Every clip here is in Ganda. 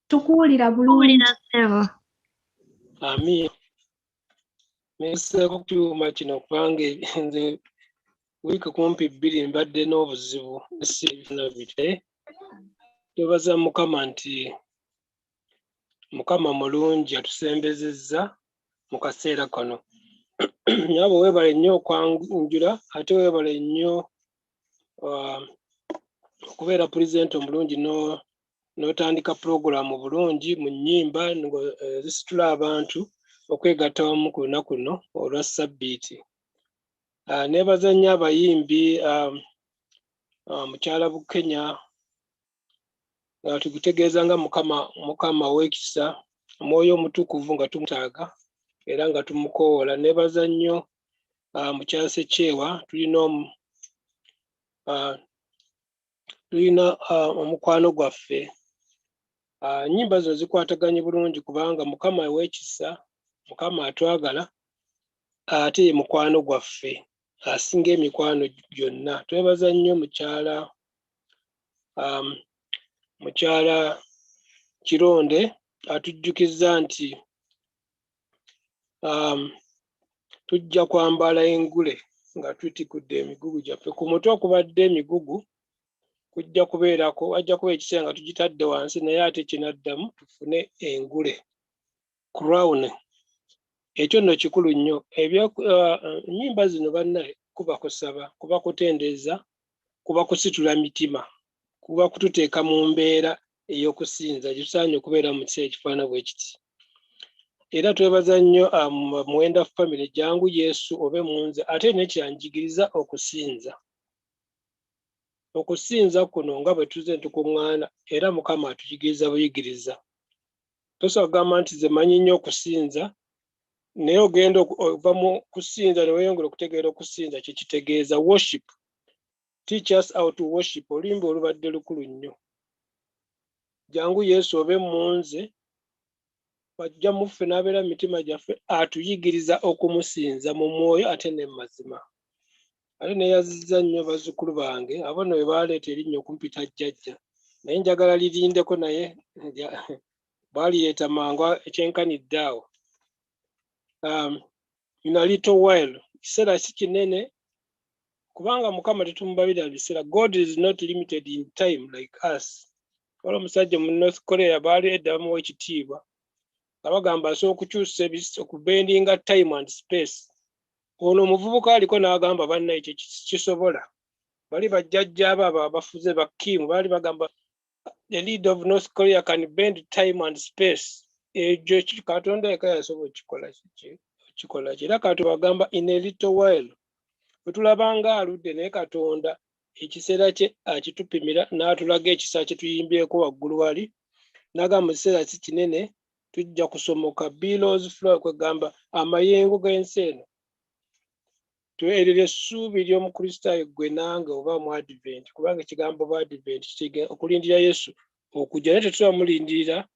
tukuwulira bulungi. Ami meseko kyuma kino kubanga nze wiiki kumpi 2 mbadde n'obuzibu nabite. Twebaza Mukama nti Mukama mulungi atusembezezza mu kaseera kano. Nyabo webale nnyo okwanjula ate webale nnyo okubeera pulezidenti omulungi n'otandika pulogulaamu bulungi mu nnyimba zisitula abantu okwegatta wamu ku lunaku luno olwa Ssabbiiti. Neebaza nnyo abayimbi mukyala Bukenya tukutegeeza nga Mukama w'ekisa, Mwoyo Omutukuvu nga tumutaaga era nga tumukoola. Neebaza nnyo mukyala Ssekyewa, tulina omukwano gwaffe. Nnyimba zino zikwataganye bulungi kubanga Mukama w'ekisa, Mukama atwagala ate ye mukwano gwaffe asinga emikwano gyonna. Twebaza nnyo mukyala Kironde atujjukizza nti tujja kwambala engule nga tutikudde emigugu gyaffe. Ku mutwe okubadde emigugu kujja kubeerako, wajja kuba ekiseera nga tugitadde wansi naye ate kinaddamu tufune engule, crown. Ekyo nno kikulu nnyo. Ennyimba zino bannaye kuba kusaba, kuba kutendeeza, kuba kusitula mitima, kuba kututeeka mu mbeera ey'okusinza gitusaanye okubeera mu kiseera ekifaana bwe kiti. Era twebaza nnyo Muwenda family, jangu Yesu obe munze ate nekyanjigiriza okusinza. Okusinza kuno nga bwe tuze ntukuŋŋaana era Mukama atuyigiriza buyigiriza. Tosobola kugamba nti ze manyi nnyo okusinza naye ogenda ova mu kusinza ne weeyongera okutegeera okusinza kye kitegeeza worship. Teach us how to worship. Oluyimba olubadde lukulu nnyo. Jangu Yesu obe munze wajja muffe n'abeera mu mitima gyaffe atuyigiriza okumusinza mu mwoyo ate ne mu mazima. Ate neeyazizza nnyo bazzukulu bange abo nno bwe baaleeta erinnya okumpita jjajja naye njagala lirindeko naye baalireeta mangu ekyenkanidde awo. In a little while, kiseera si kinene kubanga Mukama tetumubabira biseera. God is not limited in time like us. Wala omusajja mu North Korea baaleedda bamuwa ekitiibwa nga bagamba asobola okukyusa okubendinga time and space. Ono omuvubuka aliko n'agamba bannaye kye kisobola. Bali bajjajja abo abafuze ba Kim baali bagamba the leader of North Korea can bend time and space. Ekyo Katonda yekka yasobola okikola. Era katubagamba in a little while. Bwe tulabanga aludde naye Katonda ekiseera kye akitupimira n'atulaga ekisa kye tuyimbyeko waggulu wali. N'agamba mu kiseera si kinene tujja kusomoka billows flow kwegamba amayengo g'ensi eno. Tuweerere essuubi ly'omukristaayo gwe nange oba mu Advent kubanga ekigambo mu Advent kitegeeza okulindira Yesu okujja naye tetusobola mulindirira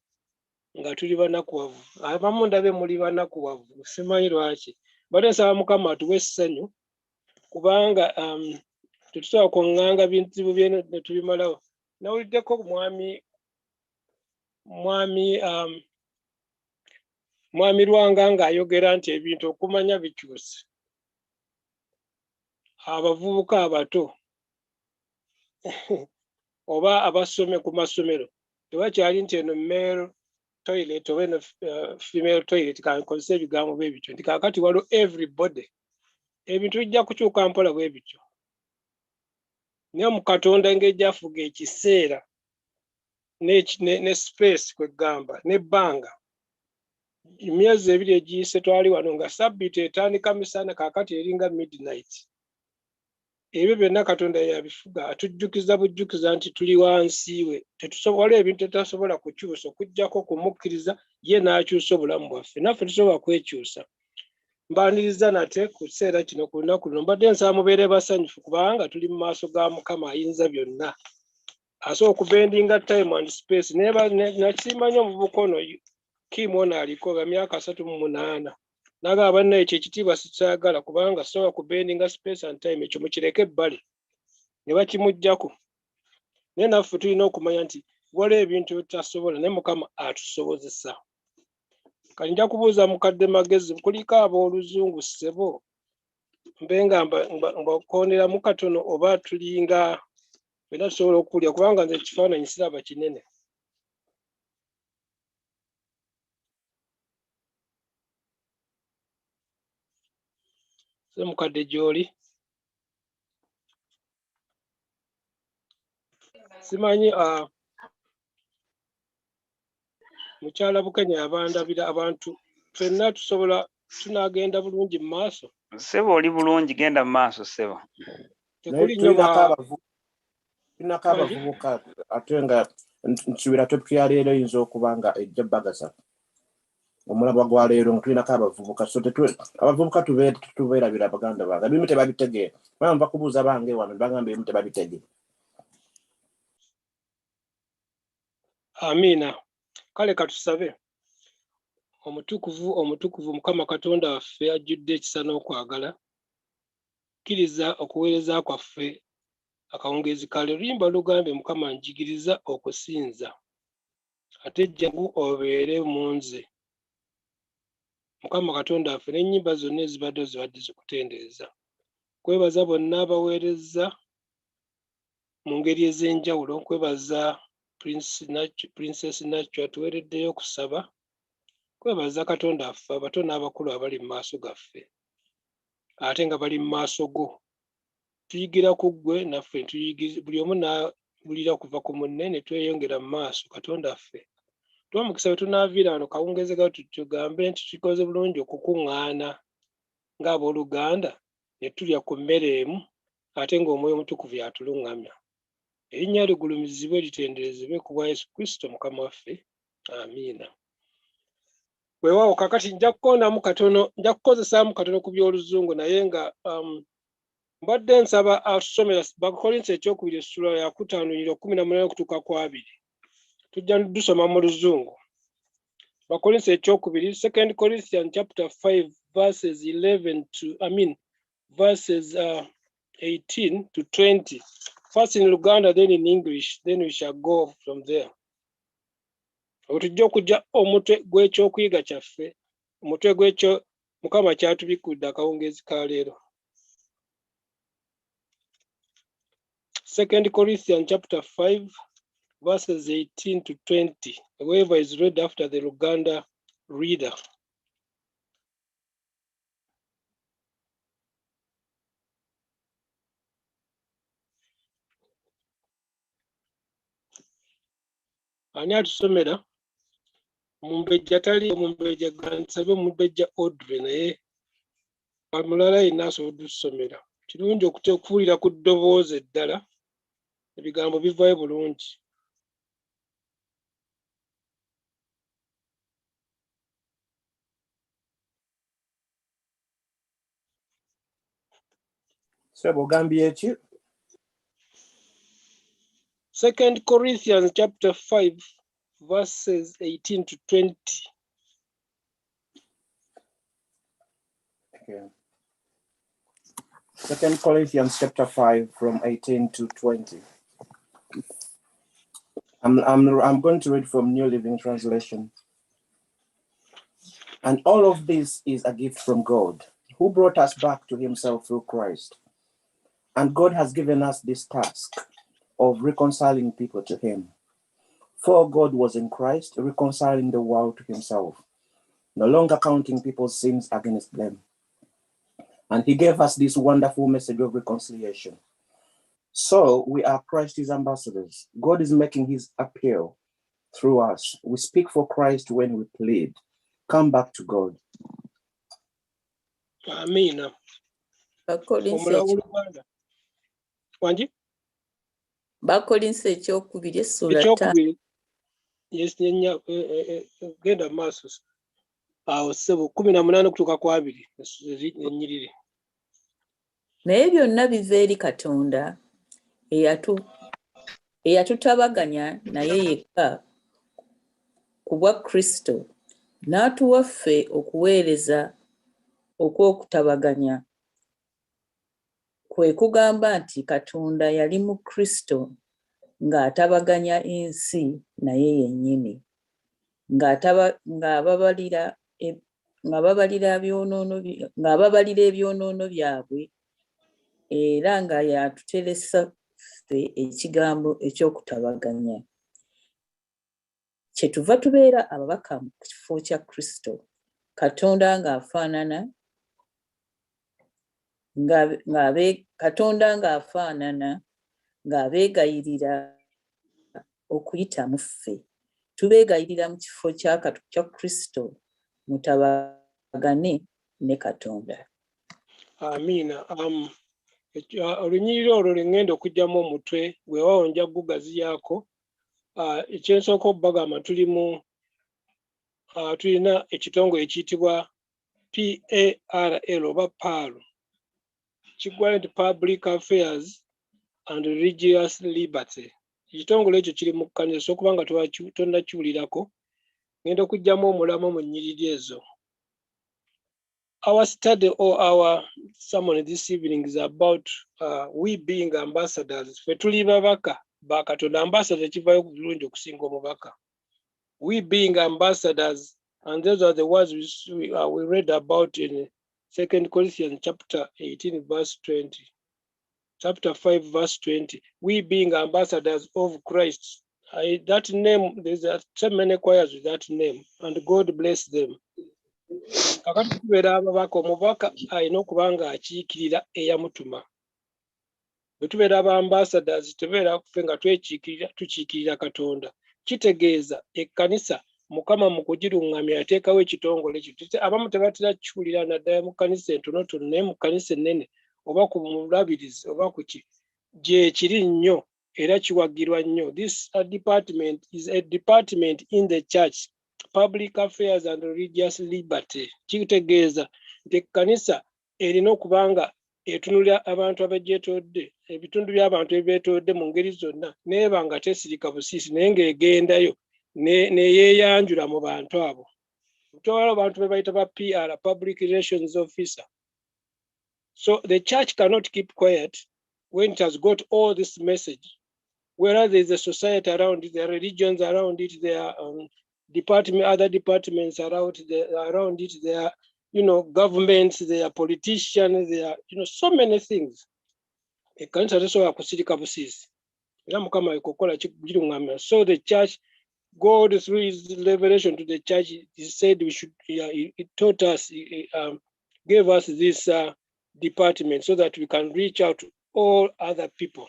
nga tuli banakuwavu. Abamu ndabe muli banakuwavu simanyi lwaki. Bade nsaba Mukama atuwe essanyu kubanga tetusobola kuŋŋanga bintu bye ne tubimalawo. Nawuliddeko mwami Lwanga ng'ayogera nti ebintu okumanya bikyuse. Abavubuka abato oba abasome ku masomero tewakyali nti eno male toilet oba eno female toilet kankozesa ebigambo bwe bityo nti kaakati waliwo everybody. Ebintu bijja kukyuka mpola bwe bityo. Naye mu Katonda ng'ejja afuga ekiseera ne space kwegamba n'ebbanga. Emyezi 2 egiyise twali wano nga Ssabbiiti etandika misana kaakati eringa midnight. Ebyo byonna Katonda yabifuga atujjukiza bujjukiza nti tuli wansi we. Tetusobola ebintu tutasobola kukyusa okuggyako kumukkiriza ye n'akyusa obulamu bwaffe. Naffe tusobola kwekyusa. Mbaniriza nate ku kiseera kino ku lunaku luno mbadde nsaba mubeere basanyufu kubanga tuli mu maaso ga Mukama ayinza byonna. Asobola okubendinga time and space. Nakisimba nnyo omuvubuka ono Kim ono aliko ga myaka 38. N'agamba bannaye ekyo ekitiibwa sikyagala kubanga sobola kubendinga space and time ekyo mukireke ebbali ne bakimuggyako. Naye naffe tulina okumanya nti wala ebintu bitasobola naye Mukama atusobozesa. Kati nja kubuuza mukadde magezi kuliko ab'oluzungu ssebo mbenga mbakooneramu katono oba tulinga era tusobola okuwulira kubanga nze ekifaananyi siraba kinene. Se mukadde gy'oli simanyi mukyala Bukenya yabandabira abantu ffenna tusobola tunaagenda bulungi mu maaso. Ssebo oli bulungi genda mu maaso ssebo. Tekuli nnyo tunako abavubuka ate nga nsuubira topic ya leero eyinza okuba nga ejja bagasa omulabwa gwa leero nga tulinako abavubuka so abavubuka tubeerabira baganda bange ebimu tebabitegeera baba nva kubuuza bange wano bagamba ebimu tebabitegeera. Amiina. Kale katusabe. Omutukuvu Mukama Katonda waffe ajjudde ekisa n'okwagala. Kkiriza okuweereza kwaffe akawungeezi kale luyimba lugambe Mukama njigiriza okusinza. Ate jjangu obeere mu nze. Mukama Katonda waffe n'ennyimba zonna ezibadde zikutendereza. Kwebaza bonna abaweereza mu ngeri ez'enjawulo. Kwebaza Princess Nacho atuweereddeyo okusaba. Kwebaza Katonda waffe abato n'abakulu abali mu maaso gaffe ate nga bali mu maaso go. Tuyigira ku ggwe naffe buli omu n'abulira okuva ku munne ne tweyongera mu maaso. Katonda waffe tuwa mukisa bwe tunaaviira wano kawungeezi gato tugambe nti tukoze bulungi okukuŋŋaana ng'abooluganda ne tulya ku mmere emu ate ng'Omwoyo Omutukuvu yatuluŋŋamya. Erinnya ligulumizibwe litenderezebwe ku bwa Yesu Kristo Mukama waffe. Amiina. Weewaawo kakati nja kukozesaamu katono ku by'oluzungu naye nga mbadde nsaba atusomera Bakolinso ekyokubiri essula ya 5:18 okutuuka ku 20. Tujja dusoma mu luzungu. Bakolinso ekyokubiri 2 Corinthians chapter 5 verses 18 to 20. First in Luganda, then in English, then we shall go from there. Otujja okujja omutwe gw'ekyokuyiga kyaffe, omutwe gw'ekyo Mukama kyatubikudde akawungeezi ka leero. 2 Corinthians chapter 5 verses 18 to 20. Whoever is read after the Luganda reader. Ani atusomera? Mumbejja tali mumbejja gansabe mumbejja Audrey naye mulala yenna asobola otusomera. Kirungi okuwulira ku ddoboozi eddala ebigambo bivaayo bulungi. Sebo gambye ki? 2 Corinthians chapter 5 verses 18 to 20. Okay. 2 Corinthians chapter 5 from 18 to 20. I'm going to read from New Living Translation. And all of this is a gift from God, who brought us back to himself through Christ. And God has given us this task of reconciling people to him. For God was in Christ, reconciling the world to himself, no longer counting people's sins against them. And he gave us this wonderful message of reconciliation. So we are Christ's ambassadors. God is making his appeal through us. We speak for Christ when we plead, come back to God. Amen. Bakolinso ekyokubiri essula ekyokubiri genda maaso awo ssebo 18 okutuuka ku 20 ennyiriri. Naye byonna biva eri Katonda eyatutabaganya naye yekka ku bwa Kristo n'atuwa ffe okuweereza okw'okutabaganya. Kwe kugamba nti Katonda yali mu Kristo ng'atabaganya ensi naye yennyini, ng'ababalira ebyonoono byabwe, era nga yatuteresa ffe ekigambo eky'okutabaganya. Kyetuva tubeera ababaka mu kifo kya Kristo, Katonda ng'afaanana ng'abeegayirira okuyita mu ffe. Tubeegayirira mu kifo kya Kristo mutabagane ne Katonda. Amiina. Olunyiriri olwo lwe ŋŋenda okugyamu omutwe weewaawo nja kugaziyaako. Ekyensooka okubagamba tulina ekitongole ekiyitibwa PARL oba PAL, kiggwayo nti Public Affairs and Religious Liberty. Ekitongole ekyo kiri mu kkanisa, so kubanga tonnakiwulirako ngenda okugyamu omulamu mu nnyiriri ezo. Our study or our sermon this evening is about we being ambassadors. Ffe tuli babaka ba Katonda. Ambassador kivayo bulungi okusinga omubaka. We being ambassadors, and those are the words we read about in 2 Corinthians chapter 18 verse 20. Chapter 5 verse 20. We being ambassadors of Christ. That name, there's so many choirs with that name, and God bless them. Kakati tubeera ababaka, omubaka alina okuba nga akiikirira eyamutuma. Bwe tubeera aba ambassadors tubeera ffe nga tukiikirira Katonda. Kitegeeza ekkanisa Mukama mu kugiruŋŋamya yateekawo ekitongole ekyo. Abamu tebatera kiwulira naddala mu kkanisa entonotono, naye mu kkanisa ennene oba ku mulabirizi oba ku ki gye kiri nnyo era kiwagirwa nnyo. This department is a department in the church, Public Affairs and Religious Liberty. Kitegeeza nti ekkanisa erina okuba nga etunulira abantu abagyetoodde, ebitundu by'abantu ebibeetoodde mu ngeri zonna, neeba nga tesirika busiisi naye ng'egendayo neyeeyanjula mu bantu abo. Tutwala abantu be bayita ba PR, Public Relations Officer. So the church cannot keep quiet when it has got all this message. Whereas there is a society around it, there are religions around it, there are other departments around it, there are, governments, there are politicians, there are, so many things. Ekkanisa tesobola kusirika busiisi. Era Mukama ekokola kiruŋŋamya. So the church, God through his revelation to the church, he said he taught us, gave us this department so that we can reach out to all other people.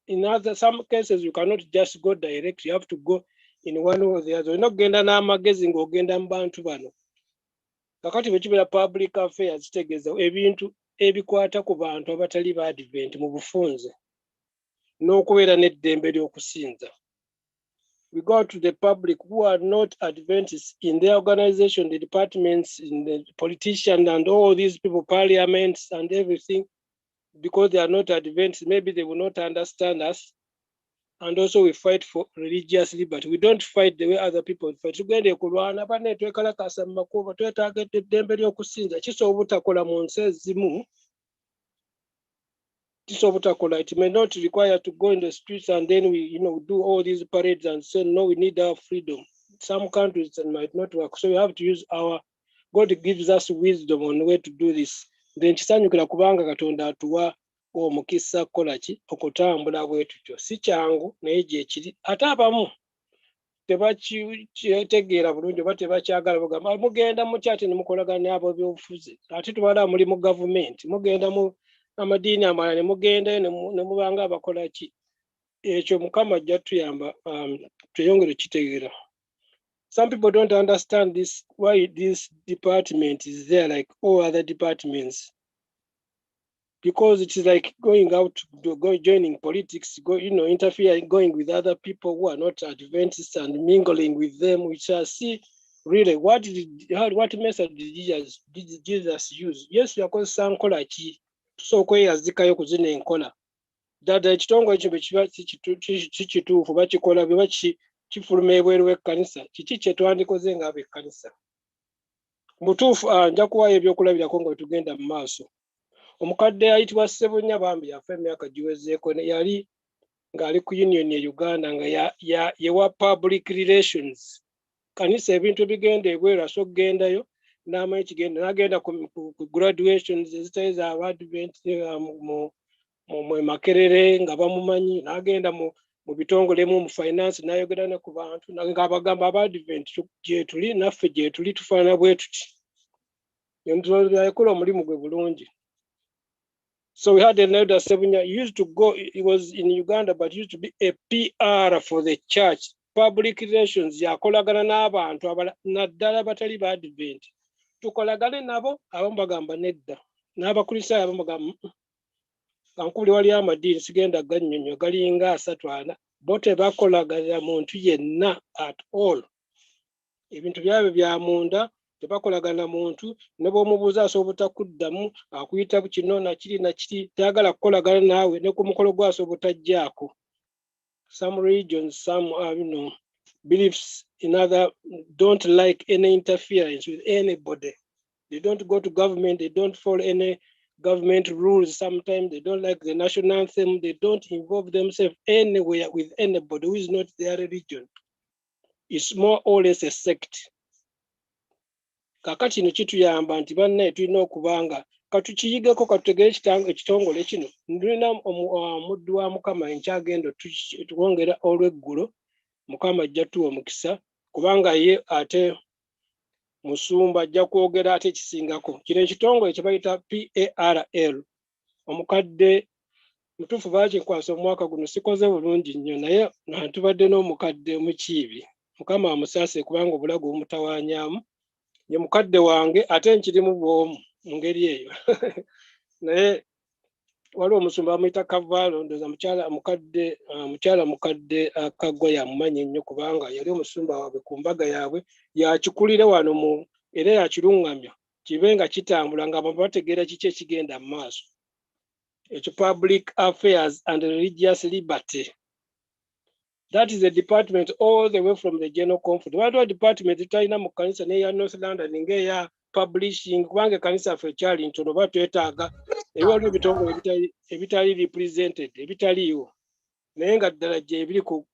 In some cases, you cannot just go direct. You have to go in one or the other. Nogenda n'amagezi ng'ogenda mu bantu bano. Kakati bwe kibeera public affairs kitegeeza ebintu ebikwata ku bantu abatali ba Advent mu bufunze n'okubeera n'eddembe ly'okusinza. We go to the public who are not Adventists in their organization, the departments, in the politicians and all these people, parliaments and everything, because they are not Adventists, maybe they will not understand us. And also we fight for religious liberty. We don't fight the way other people fight. Tugende kulwana bane twekalakasa mu makubo twetaaga eddembe ly'okusinza kisobola obutakola mu nsi ezimu. It may not require to go in the streets and then we do all these parades and say no, we need our freedom. Some countries that might not work, so we have to use God gives us wisdom on the way to do this. Then kisanyukira kubanga Katonda atuwa omukisa kukola ki okutambula bwe tutyo. Si kyangu naye gye kiri. Ate abamu tebakitegeera bulungi oba tebakyagala bagamba mugenda mu kyati ne mukolagana n'abo byobufuzi. Ate tubala muli mu gavumenti, mugenda mu amadiini amalala ne mugendayo ne mubanga abakola ki. Ekyo Mukama ajja tuyamba tweyongere kitegeera. Some people don't understand this, why this department is there like all other departments. Because it is like going out, joining politics, interfering, going with other people who are not Adventists and mingling with them. We shall see really what message did Jesus use. Yes, yakozesa nkola ki tusooka okweyazikayo ku zino enkola. Ddala ekitongole ekyo bwe kiba si kituufu bakikola bwe kifuluma ebweru w'ekkanisa, kiki kye twandikoze ng'ab'ekkanisa. Mutuufu nja kuwaayo ebyokulabirako nga tugenda mu maaso. Omukadde ayitibwa Nsibambi yafa emyaka giwezeeko, yali ng'ali ku union ya Uganda nga yewa public relations. Kanisa ebintu bigenda ebweru aso kugendayo n'amanyi kigenda n'agenda ku graduations ezitali za Advent mu Makerere nga bamumanyi, n'agenda mu bitongolemu mu finance n'ayogera ne ku bantu ng'abagamba aba Advent gye tuli naffe gye tuli tufaana bwe tuti. Yakola omulimu gwe bulungi. So we had an elder Sebunya. He used to go, he was in Uganda, but he used to be a PR for the church. Public relations, yakolagana n'abantu naddala batali ba Advent. Tukolagane nabo abamu bagamba nedda. N'abakristaayo abamu bagamba kankuli wali amadiini sigenda gannyonnyo galinga 3-4. Bo tebakolagana muntu yenna at all. Ebintu byabwe bya munda tebakolagana muntu ne bw'omubuuza asobola obutakuddamu akuyita kino na kiri tayagala kukolagana naawe ne ku mukolo gwasobola obutajjaako. Some regions, some beliefs in other don't like any interference with anybody. They don't go to government, they don't follow any government rules. Sometimes they don't like the national anthem, they don't involve themselves anywhere with anybody who is not their religion. It's more or less a sect. Kakati no kituyamba nti bannaye tulina okubanga katukiyigeko katutegere ekitongole kino. Ndina omuddu wa Mukama enkyagenda tuwongera olw'eggulo. Mukama ajja tuwa omukisa kubanga ye ate musumba ajja kwogera ate ekisingako. Kino ekitongole kye bayita PARL. Omukadde mutuufu baakikwasa omwaka guno sikoze bulungi nnyo naye tubadde n'omukadde mukiibi. Mukama amusaase kubanga obulago bumutawanyaamu. Ye mukadde wange ate nkirimu bw'omu mu ngeri eyo. Naye waliwo omusumba amuyita Kavaalo ndoza mukyala mukadde Kagwa yamumanyi ennyo kubanga yali omusumba waabwe ku mbaga yaabwe yakikulire wano era yakiruŋŋamya kibe nga kitambula nga bategeera kiki ekigenda mu maaso. Ekyo public affairs and religious liberty. That is a department all the way from the General Conference. Waliwo department tutalina mu kanisa n'eya North London ng'eya publishing kubanga kanisa ffe kyali ntono batwetaaga ebiwaliwo ebitongole ebitali represented ebitaliiwo naye nga ddala gye ebiri ku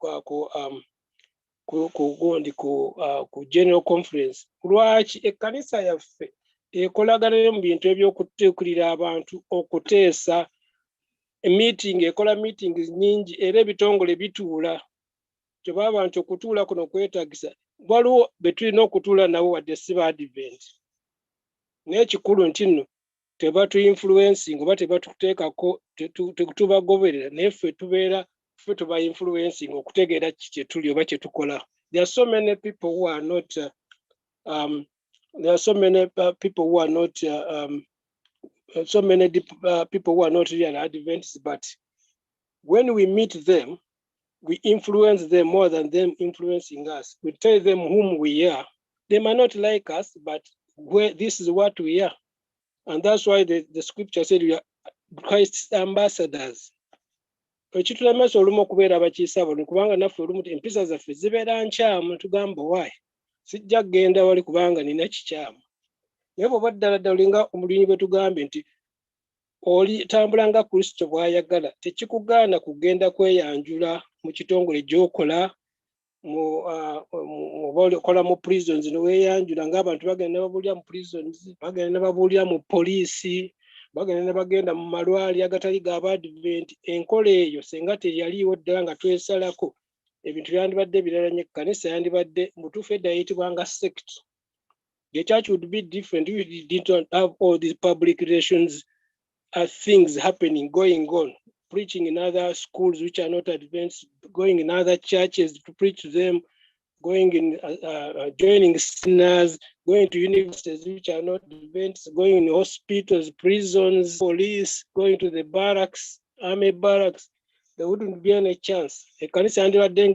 General Conference. Lwaki ekkanisa yaffe ekolagana mu bintu eby'okutuukulira abantu okuteesa meeting ekola meetings nnyingi era ebitongole bituula kyoba abantu okutuula kuno kwetaagisa waliwo be tulina okutuula nabo wadde si ba Advent. N'ekikulu nti nno tebatu-influencing oba tebatuteekako tetubagoberera naye ffe tuba influencing okutegeera kye tuli oba kye tukola. There are so many people who are not real Adventists, but when we meet them, we influence them more than them influencing us. We tell them whom we are. They might not like us, but this is what we are. And that's why the scripture said we are Christ's ambassadors. Ekitulemesa olumu okubeera abakiisa bano kubanga naffe olumu empisa zaffe zibeera nkyamu tugamba why sijja kgenda wali kubanga nina kikyamu. Naye bw'oba ddala olinga omulunyi bwe tugambye nti tambula nga Kristo bw'ayagala tekikugaana kugenda kweyanjula mu kitongole gy'okola okola mu prisons neweeyanjula ng'abantu bagenda ne babuulira mu prisons, bagenda ne babuulira mu poliisi, bagenda ne bagenda mu malwaliro agatali ga Advent. Enkola eyo senga teyaliiwo ddala nga twesalako ebintu byandibadde birala nnyo. Ekkanisa yandibadde mutuufu edda yayitibwanga sect. The church would be different if we didn't have all these public relations things happening, going on, preaching in other schools which are not Adventist, going in other churches to preach to them, going in joining sinners, going to universities which are not Adventist, going in hospitals, prisons, police, going to the barracks, army barracks. There wouldn't be any chance. Ekkanisa yandibadde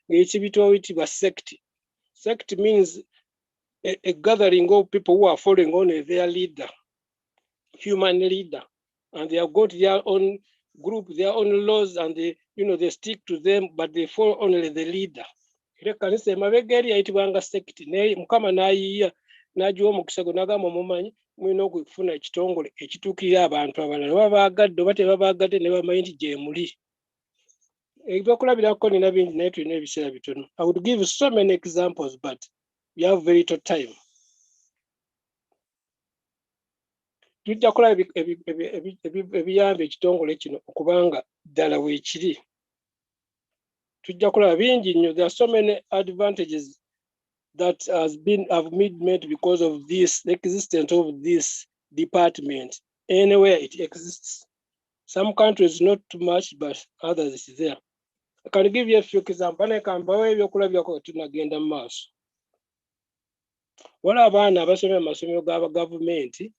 ng'ekibitwa witibwa sect. Sect means a gathering of people who are following only their leader, human leader, and they have got their own group, their own laws, and they stick to them, but they follow only the leader. Ekkanisa emabega eri yayitibwanga sect. Naye Mukama n'ayiiya n'agiwa omukisa gwe n'agamba mumanyi mulina okufuna ekitongole ekituukirira abantu abalala baba baagadde oba tebabaagadde ne bamanyi nti gye muli. ebyokulabirako nina bingi naye tulina ebiseera bitono. I would give so many examples but we have very little time. Tujja kulaba ebiyamba ekitongole kino okubanga ddala weekiri. Tujja kulaba bingi nnyo. There are so many advantages that have been made because of this, the existence of this department. Anywhere it exists. Some countries not too much, but others is there. I can give you a few examples. Tunagenda mu maaso. Waliwo abaana abasomera mu masomero g'aba gavumenti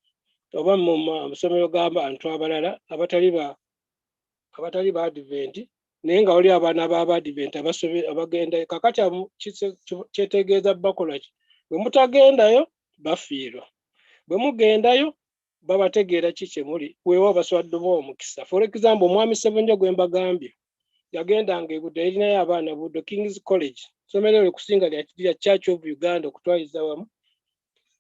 oba mu masomero g'abantu abalala abatali ba Advent, naye nga waliwo abaana b'aba Advent abagenda kakati kyetegeeza bakola ki? Bwe mutagendayo bafiirwa, bwe mugendayo babategeera ki kye muli, weewa baswadde omukisa. For example, omwami Ssebunya gwe mbagambye yagendanga e Buddo, erinayo abaana Buddo King's College, somero okusinga lya Church of Uganda okutwaliza wamu,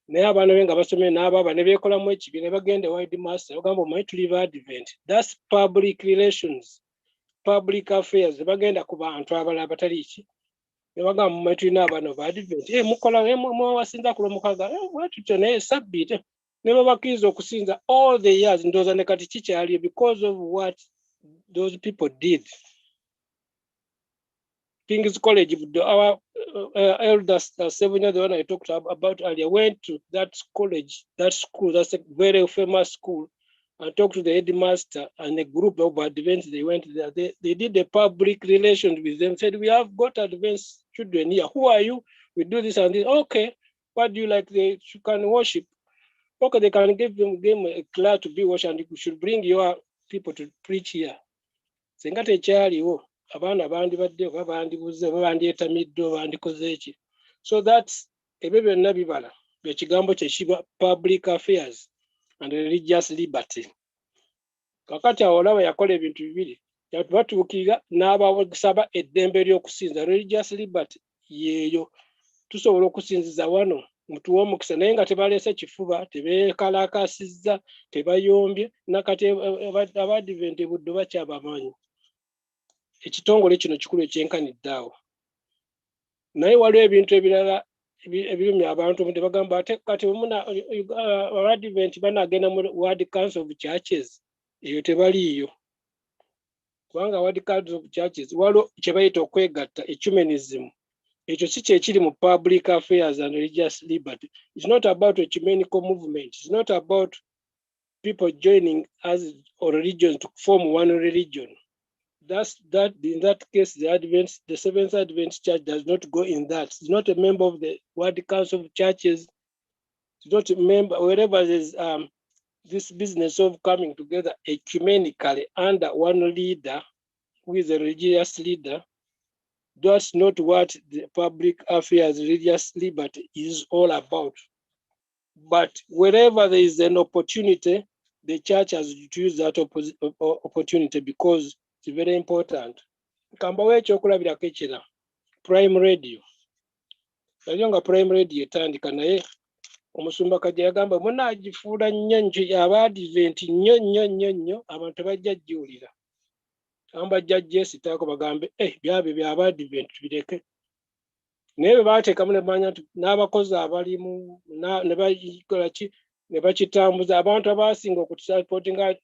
naye abaana be nga basomere n'abaaba ne beekolamu ekibi ne bagenda ewa headmaster bagamba omanyi tuli ba Advent. That's public relations, public affairs. Bagenda ku bantu abalala batali ki ne bagamba omanyi tulina abaana ba Advent, mukola mwawasinza ku Lwomukaga bwatutyo naye Sabbiiti ne babakkiriza okusinza all the years. Ndowooza ne kati kikyaliyo because of what those people did. King's College, our elders, Ssebunya, the one I talked about earlier, went to that college, that school, that's a very famous school, and talked to the headmaster and a group of Advents. They went there. They did the public relations with them, said, we have got Advents children here. Who are you? We do this and this. Okay, what do you like? They can worship. Okay, they can give them a class to be worship, and you should bring your people to preach here. Sengate kyaliwo. Abaana bandibadde oba bandibuze oba bandyetamidde oba bandikoze eki. So that's ebyo byonna bibala ekigambo kye kiba public affairs and religious liberty. Kakati awo olaba yakola ebintu bibiri, batuukirira n'abasaba eddembe ly'okusinza. Religious liberty yeeyo tusobola okusinziza wano mutuwa omukisa naye nga tebaleese kifuba, tebeekalakaasizza, tebayombye, nakati Abadiventi Buddo bakyabamanyi. Ekitongole kino kikulu ekyenkanidde awo. Naye waliwo ebintu ebirala ebirumya abantu mu bagamba ate kati Abadiventi banaagenda mu World Council of Churches, eyo tebaliiyo. Kubanga World Council of Churches waliwo kye bayita okwegatta, ecumenism. Ekyo si kyekiri mu public affairs and religious liberty. It's not about ecumenical movement. It's not about people joining as or religions to form one religion. In that case, the Seventh Adventist Church does not go in that. It's not a member of the World Council of Churches. It's not a member wherever there's this business of coming together ecumenically under one leader who is a religious leader. That's not what the public affairs, religious liberty is all about. But wherever there is an opportunity, the church has to use that opportunity because it's very important. Kambawe ekyokulabirako ekira Prime Radio. Nayo nga Prime Radio etandika naye omusumba Kajja yagamba munaagifuula nnyo Abadiventi nnyo abantu bajja jjuulira. Amba jjajja esitaako bagambe byabyo bya Abadiventi tubireke. Naye bwe baateekamu ne bamanya nti n'abakozi abalimu ne bakola ki ne bakitambuza abantu abasinga okutusapootinga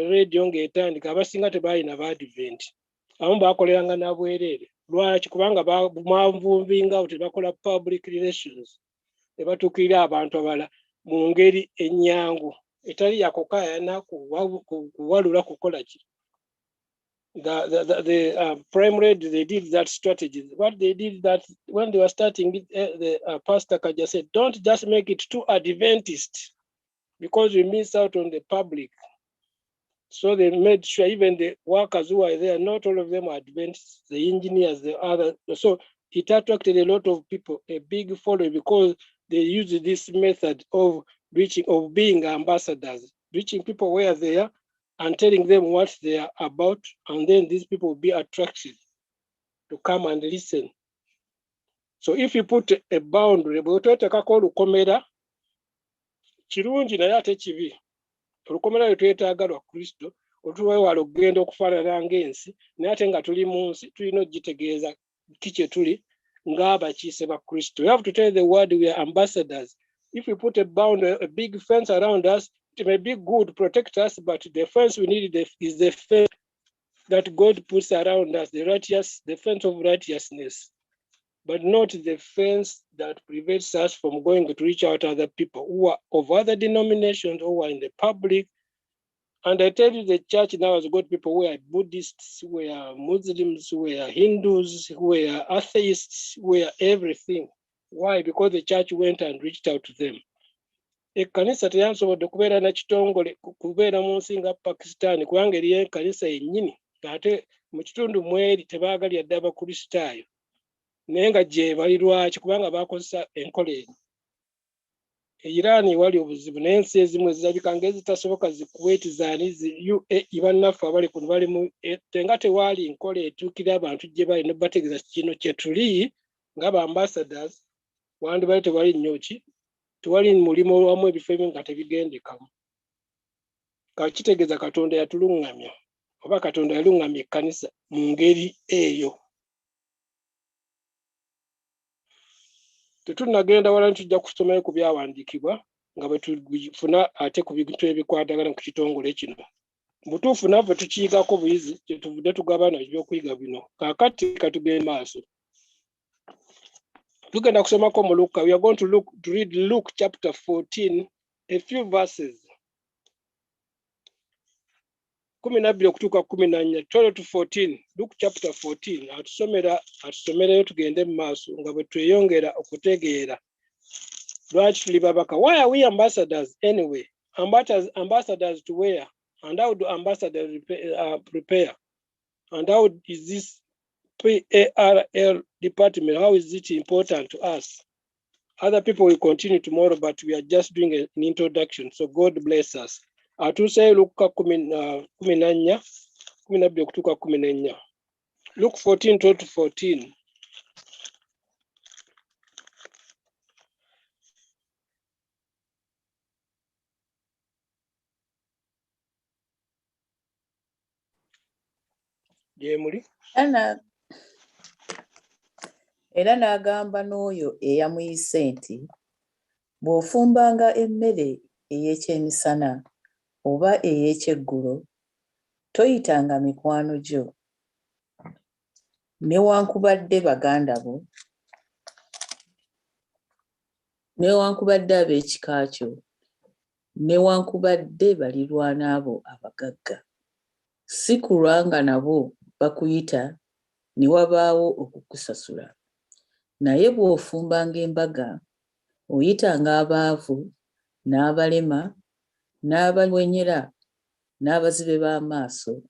radio ng'etandika abasinga tebaalina Abadiventi. Abamu baakoleranga n'abwereere. Lwaki? Kubanga bamavunvinga tebakola public relations. Ne batuukirira abantu abalala mu ngeri ennyangu etali yakukaayana kuwalula kukola ki. The Prime Radio, they did that strategy. What they did that when they were starting it, the Pastor Kajja said, don't just make it too Adventist because we miss out on the public. So they made sure even the workers who are there, not all of them are Adventists, the engineers, the other. So it attracted a lot of people, a big following, because they used this method of reaching, of being ambassadors, reaching people where they are and telling them what they are about, and then these people will be attracted to come and listen. So if you put a boundary, olukomera kirungi naye ate kibi. Olukomera lwe twetaaga lwa Kristo otuwewala okugenda okufaanana ng'ensi naye ate nga tuli mu nsi tulina okugitegeeza kiki tuli ng'abakiise ba Kristo. We have to tell the world we are ambassadors. If we put a big fence around us, it may be good, protect us, but the fence we need is the fence that God puts around us, the fence of righteousness, but not the fence that prevents us from going to reach out to other people who are of other denominations, who are in the public. And I tell you, the church now has got people who are Buddhists, who are Muslims, who are Hindus, who are atheists, who are everything. Why? Because the church went and reached out to them. Ekkanisa teyansobodde kubeera na kitongole kubeera mu nsi nga Pakistan kubanga eriyo ekkanisa yennyini ate mu kitundu mweri tebaagalya dde abakristaayo naye nga gye bali lwaki kubanga bakozesa enkola eno. Iran wali obuzibu naye ensi ezimu ezirabika ng'ezitasoboka zikuweetizaani UAE bannaffe abali kuno bali mu tenga tewaali nkola etuukira abantu gye bali ne bategeeza kino kye tuli ng'aba ambassadors wandibali tewali nnyo ki tewali mulimu wamu ebifo ebimu nga tebigendekamu. Kakitegeeza Katonda yatuluŋŋamya oba Katonda yaluŋŋamya ekkanisa mu ngeri eyo. Tetunnagenda wala tujja kusomayo ku byawandiikibwa nga bwe tufuna ate ku bintu ebikwatagana ku kitongole kino. Butuufu naffe tukiyigaako buyizi kye tuvudde tugabana ebyokuyiga bino. Kaakati katugende maaso. Tugenda kusomako mu Luka. We are going to read Luke chapter 14, a few verses. 12 okutuuka 14, 12 to 14, Luke chapter 14. Atusomerayo tugende mu maaso nga bwe tweyongera okutegeera lwaki tuli babaka. Why are we ambassadors anyway? Ambassadors to where? And how do ambassadors prepare? And how is this PARL department, how is it important to us? Other people will continue tomorrow, but we are just doing an introduction. So God bless us. Atuse Luka 14, 12 okutuuka 14. Luke 14, 12 to 14. Jemuli? Era n'agamba n'oyo eyamuyise nti, bw'ofumbanga emmere ey'ekyemisana oba ey'ekyeggulo, toyitanga mikwano gyo, newankubadde baganda bo, newankubadde ab'ekika kyo, newankubadde balirwana bo abagagga, si kulwa nga nabo bakuyita ne wabaawo okukusasula. Naye bw'ofumbanga embaga, oyitanga abaavu, n'abalema, n'abalwenyera, n'abazibe b'amaaso,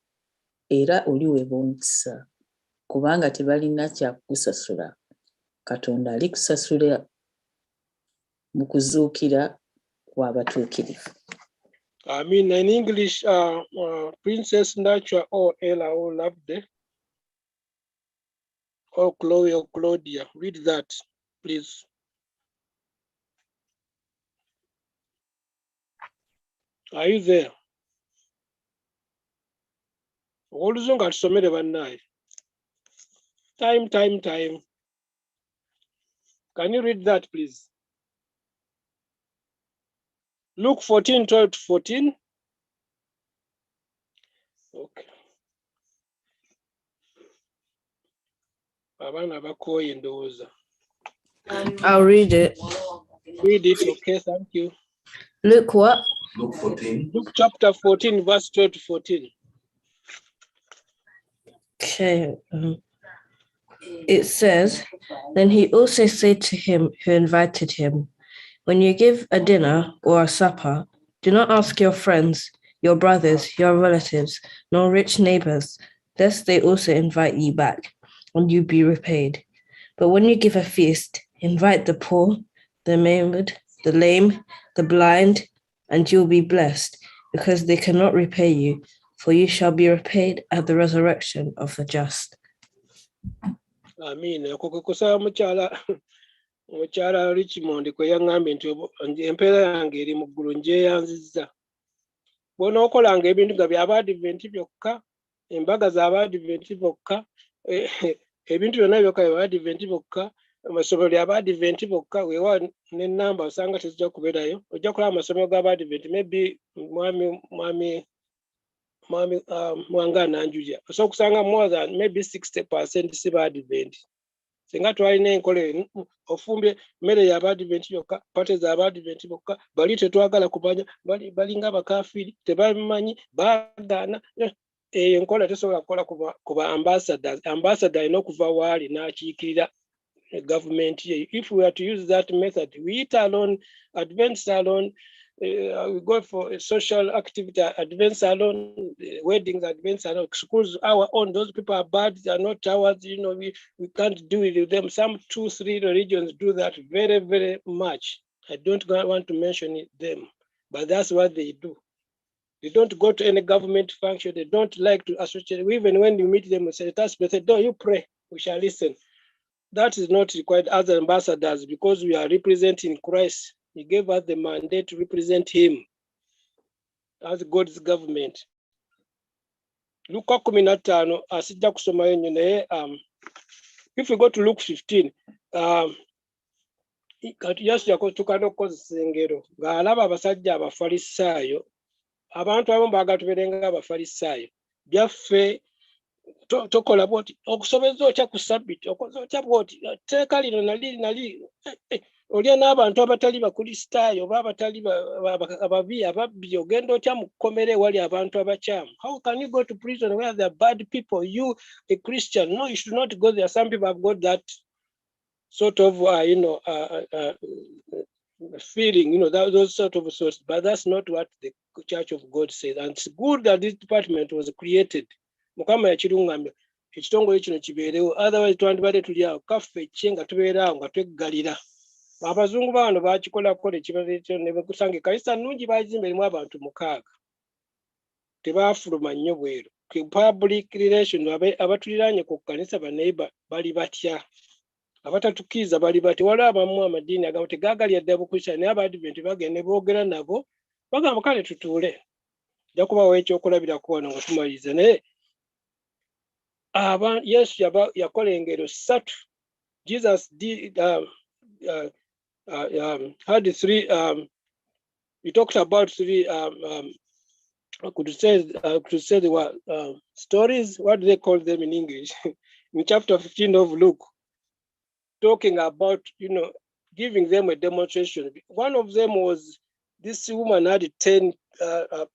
era oliweebwa omukisa, kubanga tebalina kyakukusasula. Katonda alikusasula mu kuzuukira kw'abatuukirivu. In English, Princess Nature or Ella or Loveday or Chloe or Claudia. Read that, please. Are you there? Oluzunga tusomere bannaye. Time. Can you read that, please? Luke 14, 12 to 14. Okay. I'll read it. Read it, okay, thank you. Luke what? Luke 14. Luke chapter 14, verse 12 to 14. Okay. It says, then he also said to him who invited him, when you give a dinner or a supper, do not ask your friends, your brothers, your relatives, nor rich neighbors, lest they also invite you back, and you be repaid. But when you give a feast, invite the poor, the maimed, the lame, the blind, and you'll be blessed, because they cannot repay you, for you shall be repaid at the resurrection of the just. Amen. Kukusaba mukyala Richmond kwe yaŋŋambye nti empeera yange eri mu ggulu ngyeyanzizza. bw'onookolanga ebintu nga by'Abadiventi byokka, embaga z'Abadiventi bokka, ebintu byonna byokka by'Abadiventi bokka, amasomero y'Abadiventi bokka, weewa n'ennamba osanga tezijja kubeerayo. Ojja kulaba amasomero g'Abadiventi, maybe mwami Mwanga Nanjuja, osobola okusanga more than maybe 60% si Badiventi. Singa twalina enkola ofumbye mmere y'Abadiventi yokka, pate z'Abadiventi bokka, bali tetwagala kumanya, balinga abakafiiri, tebamanyi, baagaana. Enkola tesobola kukola kuba ambassadors. Ambassador alina okuva waali n'akiikirira government ye. If we are to use that method, we eat alone, advance alone, we go for a social activity, advance alone, weddings, advance alone, schools, our own, those people are bad, they are not ours, we can't do it with them. Some 2-3 religions do that very, very much. I don't want to mention them, but that's what they do. They don't go to any government function. They don't like to associate. Even when you meet them, we say, "No, you pray, we shall listen." That is not required as ambassadors because we are representing Christ. He gave us the mandate to represent him as God's government. Luke 15 asijja kusomayo nnyo naye if we go to Luke 15, Yesu yatukana okukozesa engero ng'alaba abasajja Abafalisaayo. Abantu abamu baagala tubeerenga Abafalisaayo. Byaffe tokola bwoti okusobeza otya ku Sabbiti, okoze otya bwoti, tteeka lino nali olya n'abantu abatali Bakristaayo oba abatali ababi ababbi, ogenda otya mu kkomera ewali abantu abakyamu? How can you go to prison where there are bad people? You, a Christian, no, you should not go there. Some people have got that sort of, feeling, those sort of thoughts, but that's not what the Church of God says. And it's good that this department was created. Mukama yakirungamya ekitongole kino kibeerewo, otherwise twandibadde tuli awo kaffe ekye nga tubeera awo nga tweggalira. Abazungu bano baakikola ekibazo ekyo ne bakusanga ekkanisa nnungi baagizimba erimu abantu 6. Tebaafuluma nnyo bweru. Public relations, abatuliraanye ku kkanisa baneiba bali batya, abatatukkiriza bali batya. Waliwo abamu amadiini agamu tegaagalya ddala bukristaayo, naye Abadiventi bagenda boogera nabo bagamba kale tutuule, ojja kubawo ekyokulabirako wano nga tumaliriza. Naye Yesu yakola engero 3. Jesus did, had 3, he talked about 3, could say they were stories. What do they call them in English? In chapter 15 of Luke, talking about, giving them a demonstration. One of them was this woman had 10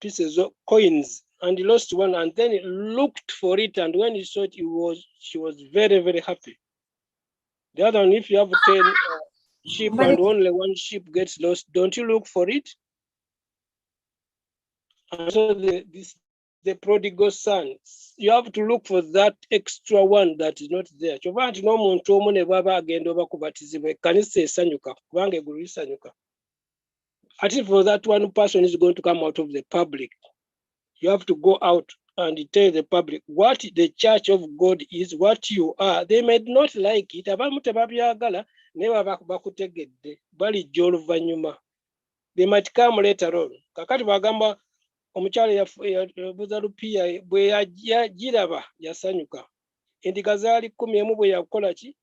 pieces of coins, and he lost one, and then he looked for it, and when he saw it, she was very, very happy. The other one, if you have 10 sheep and only one sheep gets lost, don't you look for it? And so the prodigal son, you have to look for that extra one that is not there. Kyova nti n'omuntu omu ne bw'aba agenda oba kubatizibwa, ekkanisa esanyuka kubanga eggulu lisanyuka. At least for that one person is going to come out of the public. You have to go out and tell the public what the Church of God is, what you are. They might not like it. Abamu tebabyagala naye baba bakutegedde balijja oluvannyuma. They might come later on. Kakati bagamba omukyala yabuuza lupiya bwe yagiraba yasanyuka. Endiga zaali 11 bwe yakola ki?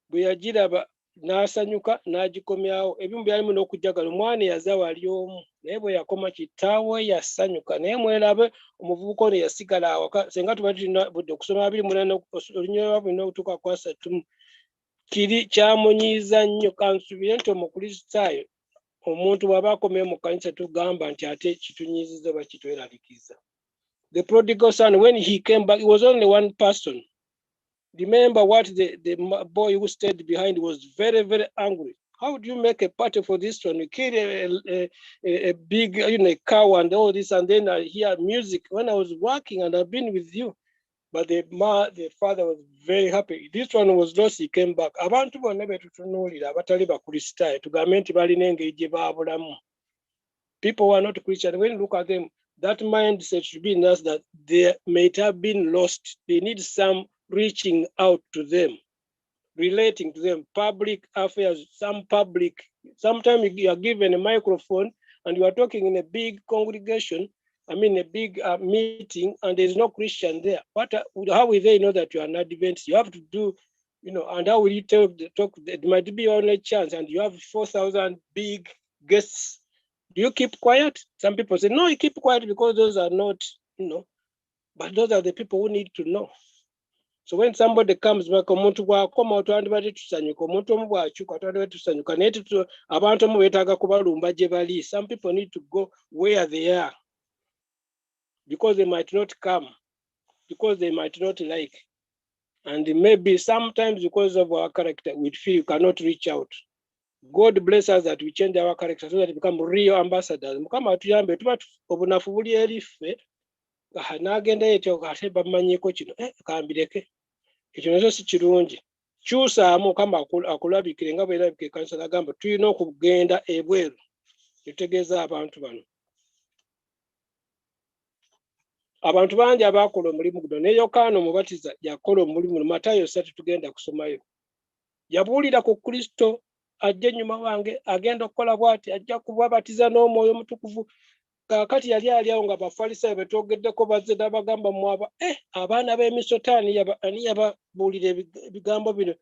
Bwe yagiraba n'asanyuka n'agikomyawo. Ebimu byalimu n'okujjagala. Omwana yazaawa ali omu naye bwe yakoma kitaawe yasanyuka. Naye mwerabe omuvubuka ono yasigala awaka. Senga tuba tulina budde okusoma 28 olunyirira bulina okutuuka ku 3. Kiri kyamunyiiza nnyo. Kansubire nti Omukristaayo omuntu bw'aba akomye mu kkanisa tugamba nti ate kitunyiiziza oba kitweralikiza. The prodigal son, when he came back, it was only one person. Remember what the boy who stayed behind was very, very angry. How do you make a party for this one? You kill a big, a cow and all this, and then I hear music when I was working and I've been with you. But the father was very happy. This one was lost, he came back. Abantu bonna betutunuulira abatali Bakristaayo tugambe nti balina engeri gye baabulamu. People who are not Christian, when you look at them, that mindset should be in us that they might have been lost. They need some reaching out to them, relating to them, public affairs, sometimes you are given a microphone and you are talking in a big congregation a big meeting, and there's no Christian there. How will they know that you are an Adventist? You have to do, and how will you talk? It might be your only chance, and you have 4,000 big guests. Do you keep quiet? Some people say, no, you keep quiet because those are not, but those are the people who need to know. So when somebody comes back, abantu kubalumba gye bali. Some people need to go where they are, because they might not come, because they might not like. And maybe sometimes because of our character, we feel you cannot reach out. God bless us that we change our character so that we become real ambassadors. Mukama atuyambe tuba obunafu buli erife n'agenda yetyo ate bamanyiko kino kambireke ekyo nakyo si kirungi. Kyusaamu Mukama akulabikire nga bwerabikire kanisa nagamba tulina okugenda ebweru tutegeeza abantu bano. Abantu bangi abakola omulimu guno, ne Yokaana Omubatiza yakola omulimu. Matayo 3 tugenda kusomayo. Yabuulira ku Kristo ajja ennyuma wange, agenda okukola bw'ati, ajja kubabatiza n'Omwoyo Omutukuvu. Kaakati yali awo nga Abafalisaayo betwogeddeko bazze n'abagamba mwaba abaana b'emisoto ani yababuulira ebigambo bino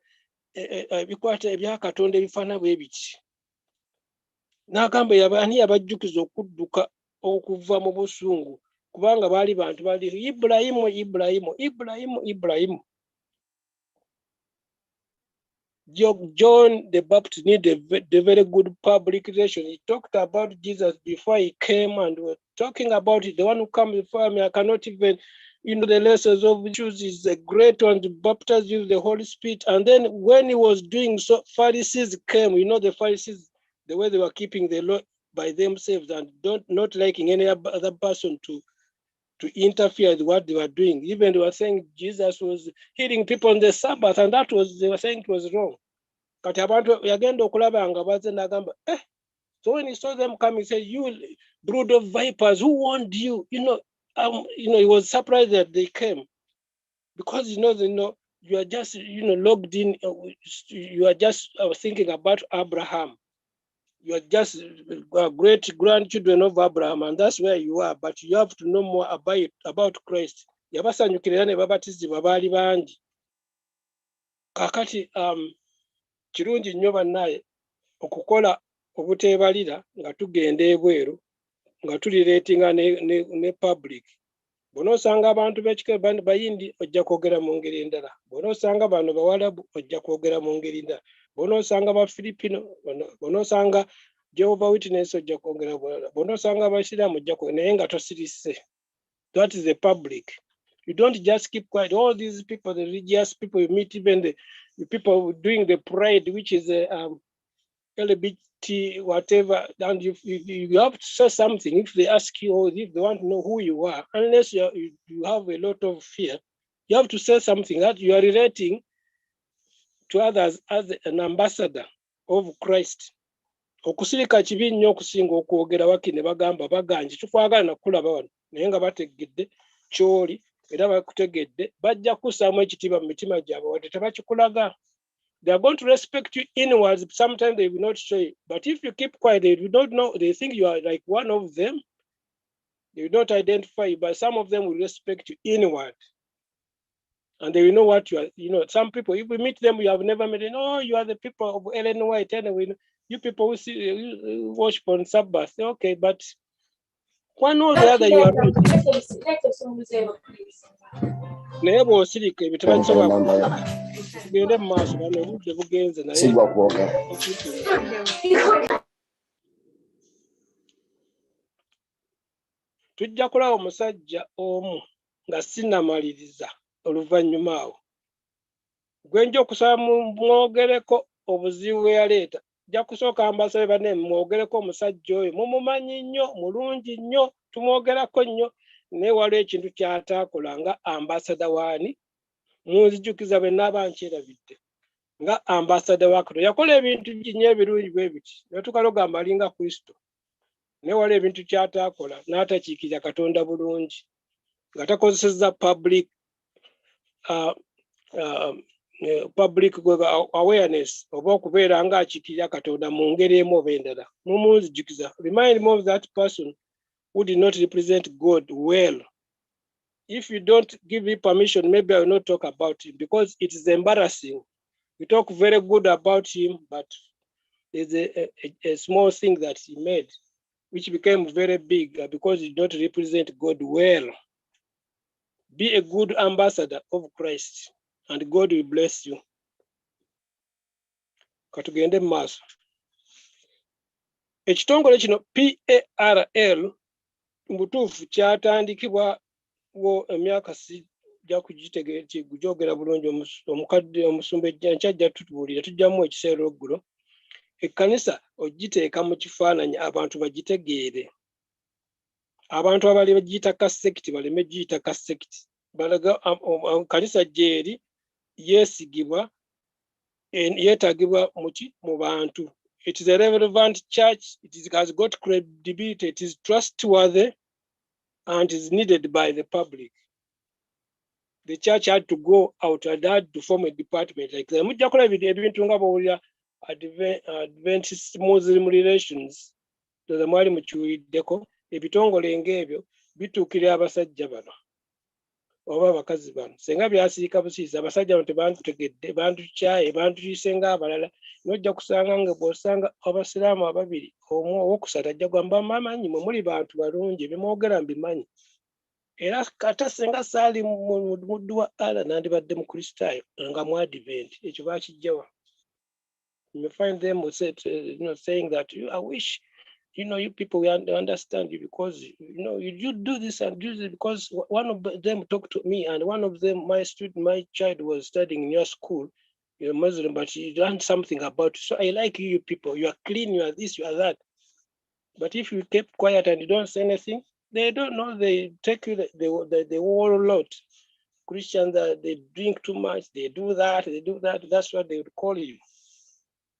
ebikwata ebya Katonda ebifaana bwe biti. N'agamba ani yabajjukiza okudduka okuva mu busungu, kubanga baali bantu bali Ibulayimu. John the Baptist needed a very good public relation. He talked about Jesus before he came, and we're talking about it. The one who comes before me, I cannot even, the lessons of Jews is a great one to baptize you with the Holy Spirit. And then when he was doing so, Pharisees came. The Pharisees, the way they were keeping the law by themselves and not liking any other person to interfere with what they were doing. Even they were saying Jesus was healing people on the Sabbath, and they were saying it was wrong. So when he saw them coming, he said, "You brood of vipers, who warned you?" He was surprised that they came, because you are just logged in. You are just thinking about Abraham. You are just great grandchildren of Abraham, and that's where you are. But you have to know more about Christ. Yabasanyukirira ne babatizibwa baali bangi. Kakati kirungi nnyo bannaye okukola obuteebalira nga tugenda ebweru nga tulireetinga ne public. Bw'onoosanga abantu b'ekika bayindi ojja kwogera mu ngeri endala. Bw'onoosanga bano Bawarabu ojja kwogera mu ngeri endala. Bw'onoosanga Bafilipino, bw'onoosanga Jehovah Witness ojja kwogera bulala. Bw'onoosanga Abasiraamu ojja kwogera, naye nga tosirise. That is the public. You don't just keep quiet. All these people, the religious people you meet, even the people doing the pride, which is LGBT, whatever, and you have to say something. If they ask you, or if they want to know who you are, unless you have a lot of fear, you have to say something that you are relating to others as an ambassador of Christ. Okusirika kibi nnyo okusinga okwogera wakine bagamba baganji tukwagala nakulaba wano naye nga bategedde kyoli era bakutegedde bajja kussaamu ekitiibwa mu mitima gyabwe wadde tebakikulaga. They are going to respect you inwards. Sometimes they will not show you. But if you keep quiet, they will not know. They think you are like one of them. They will not identify you, but some of them will respect you inward. And they will know what you are. Some people, if we meet them, you have never met them. Oh, you are the people of Ellen White. Anyway, you people who worship on Sabbath. Okay, but one or the other, you are not. Tujja kulaba omusajja omu nga sinnamaliriza oluvannyuma awo gwenja okusaba mwogereko obuzibu bwe yaleeta. Nja kusooka mbasabe banne mwogereko omusajja oyo mumumanyi nnyo, mulungi nnyo, tumwogerako nnyo, naye waliwo ekintu ky'ataakola nga ambasada waani. Munzijukiza bwe naaba nkyerabidde nga ambasada wa Katonda. Yakola ebintu nnyo ebirungi bwe biti ne tukalogamba alinga Kristo, naye waliwo ebintu ky'ataakola n'atakiikirira Katonda bulungi, nga takozesezza public awareness oba okubeera nga akiikirira Katonda mu ngeri emu oba endala. Mumunzijukiza. Remind me of that person who did not represent God well. If you don't give me permission, maybe I will not talk about him because it is embarrassing. We talk very good about him, but there's a small thing that he made, which became very big because he did not represent God well. Be a good ambassador of Christ, and God will bless you. Katugende mu maaso. Ekitongole kino PARL mu butuufu kyatandikibwa emyaka sijja kugyogera bulungi, omukadde omusumba ejja ajja tutubuulira, tujjamu ekiseera eggulo. Ekkanisa ogiteeka mu kifaananyi abantu bagitegeere. Abantu abali bagiyita kasekiti baleme giyita kasekiti. Balaga kanisa gyeri yeesigibwa yeetagibwa mu bantu. It is a relevant church. It has got credibility. It is trustworthy and is needed by the public. The church had to go out and had to form a department like that. Mujja kulabira ebintu nga bawulira Adventist Muslim relations ndoza mwali mukiwuliddeko, ebitongole ng'ebyo bituukirira abasajja bano oba abakazi bano. Senga byasiika busiisi, abasajja bano tebantutegedde, bantukyaye, bantuyise ng'abalala. Nojja kusanga nga bw'osanga abasiraamu ababiri, omu owokusatu ajja gwamba mamanyi mwe muli bantu balungi, bimwogera mbimanyi. Era kata senga saali muddu wa Allah nandibadde mu Kristaayo nga mu Advent, ekyo baakijjawa. You find them saying that I wish you people will understand you because you do this and do this, because one of them talked to me, and one of them, my child was studying in your school, you're Muslim, but you done something about it. So I like you people. You are clean, you are this, you are that. But if you keep quiet and you don't say anything, they don't know. They take you the whole lot. Christians, they drink too much, they do that. That's what they would call you.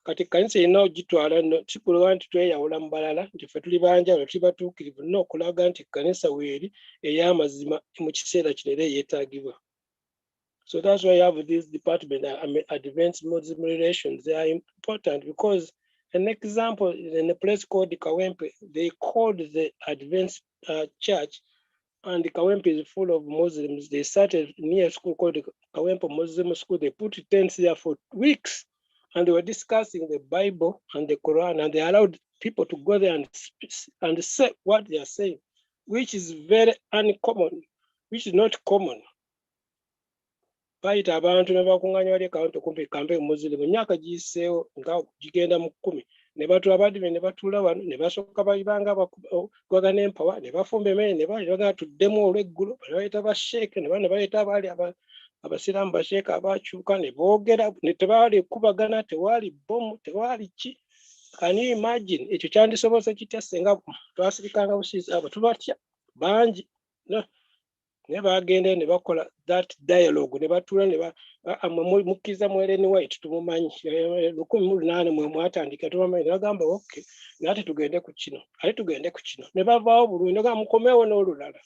Kati kanisa ino gitwala kikulwa nti tweyawula mu balala nti ffe tuli banjawulo tuli batuukirivu, nnyo okulaga nti kanisa weeri ey'amazima mu kiseera kino era yeetaagibwa. So that's why you have this department, Advanced Muslim Relations. They are important because an example in a place called Kawempe, they called the Advanced Church, and Kawempe is full of Muslims. They started near a school called Kawempe Muslim School. They put tents there for weeks. And they were discussing the Bible and the Quran, and they allowed people to go there and say what they are saying, which is very uncommon, which is not common. Bayita abantu ne bakungaanya wali akawunti okumpi kampe Muslim emyaka giyiseewo nga gigenda mu 10, ne batuula abadive ne batuula wano ne basooka bayibanga gwagana empawa ne bafumba emmere ne baga tuddemu olw'eggulu, ne bayita basheeke, ne bayita abaali abasiraamu basheeka abakyuka ne boogera, ne tebaali kubagana, tewaali bomu, tewaali ki. Can you imagine? Ekyo kyandisobose kitya senga twasirikanga busiisi abo tubatya bangi. Ne bagenda ne bakola that dialogue, ne batuula ne mukkiriza mu Ellen White tumumanyi 1800 mwe mwatandika tumumanyi, ne bagamba okay nate tugende ku kino, ne bavaawo bulungi, ne bagamba mukomewo n'olulala.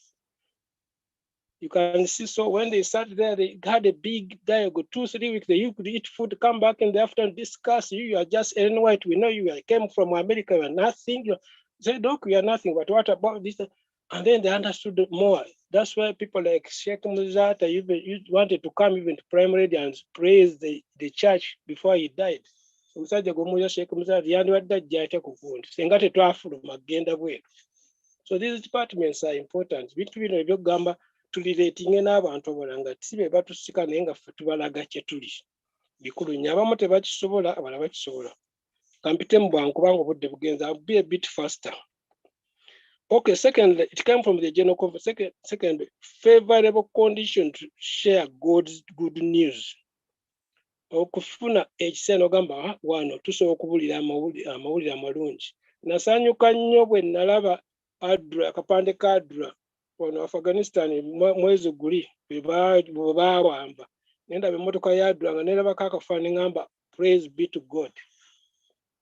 You can see, so when they sat there, they had a big dialogue, 2-3 weeks. You could eat food, come back in the afternoon, discuss. You are just Ellen White. We know you came from America. You are nothing. You said, look, we are nothing. But what about this? And then they understood more. That's why people like Sheikh Muzata even wanted to come even to primary and praise the church before he died. So Sheikh Muzata, so these departments are important. Tulireetinge n'abantu abalala nga tibe batusika naye nga ffe tubalaga kye tuli. Bikulu nnyo, abamu tebakisobola, abalala bakisobola. Kampite mu bwangu kubanga obudde bugenza. I'll be a bit faster. Okay, secondly, it came from the general conference. Second, favorable condition to share God's good news. Okufuna ekiseera ogamba wano tusobola okubuulira amawulire amalungi. Nasanyuka nnyo bwe nalaba akapande ka Adra wano Afghanistan mwezi guli bwe baawamba. Nendaba emmotoka ya Adra nga nerabako akafaananyi ngamba praise be to God.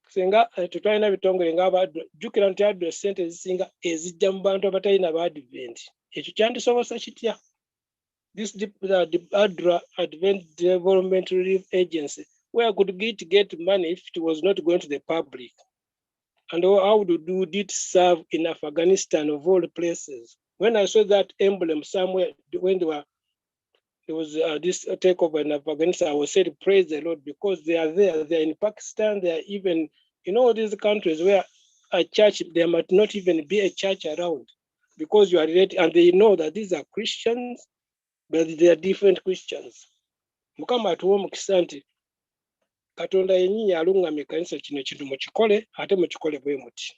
Senga tutalina bitongole ng'aba jjukira nti Adra ssente ezisinga ezijja mu bantu abatalina ba Advent. Ekyo kyandisobose kitya? This Adra Advent Development Relief Agency, where could it get money if it was not going to the public? And how did it serve in Afghanistan of all places? When I saw that emblem somewhere, when there was this takeover in Afghanistan, I was said, praise the Lord, because they are there. They're in Pakistan. They are even in all these countries where a church, there might not even be a church around, because you are related, and they know that these are Christians, but they are different Christians. Mukama atuwa omukisa nti Katonda yennyini alungamye ekkanisa kino ekintu mukikole ate mukikole bwe muti.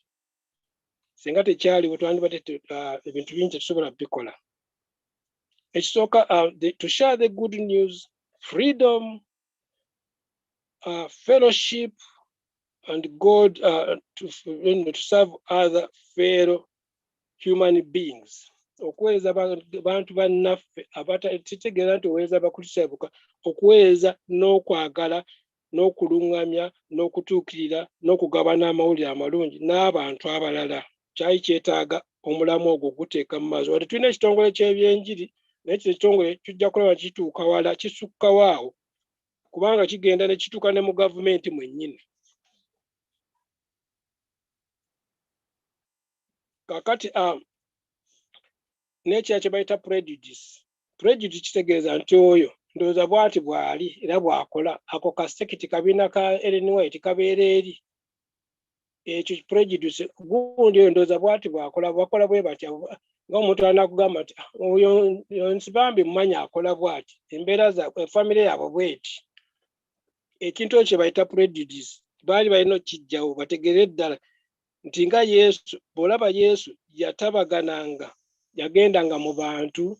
Singa tekyaliwo twandibadde ebintu bingi tetusobola bikola. Ekisooka to share the good news, freedom, fellowship, and God to serve other fellow human beings. Okuweeza bantu bannaffe abategeera nti oweeza bakulisaabuka, okuweeza n'okwagala n'okulungamya n'okutuukirira n'okugabana amawulire amalungi n'abantu abalala. Kyali kyetaaga omulamu ogwo guteeka mu maaso. Wadde tulina ekitongole ky'ebyenjiri, naye kino ekitongole tujja kulaba kituuka wala, kisukkawo awo, kubanga kigenda ne kituuka ne mu gavumenti mwennyini. Kakati n'ekya kye bayita prejudice. Prejudice kitegeeza nti oyo ndowooza bw'ati bw'ali era bw'akola, ako kasekiti kabiina ka Ellen White kabeera eri. Ekyo prejudice, gundi oyo ndowooza bw'ati bw'akola, bwakola bwe batya, ng'omuntu anakugamba nti oyo Nsibambi mumanyi akola bw'ati, embeera zaabwe, famire yaabwe bw'eti. Ekintu ekyo kye bayita prejudice, baali balina okkiggyawo bategeere ddala nti nga Yesu, bw'olaba Yesu yatabagananga, yagendanga mu bantu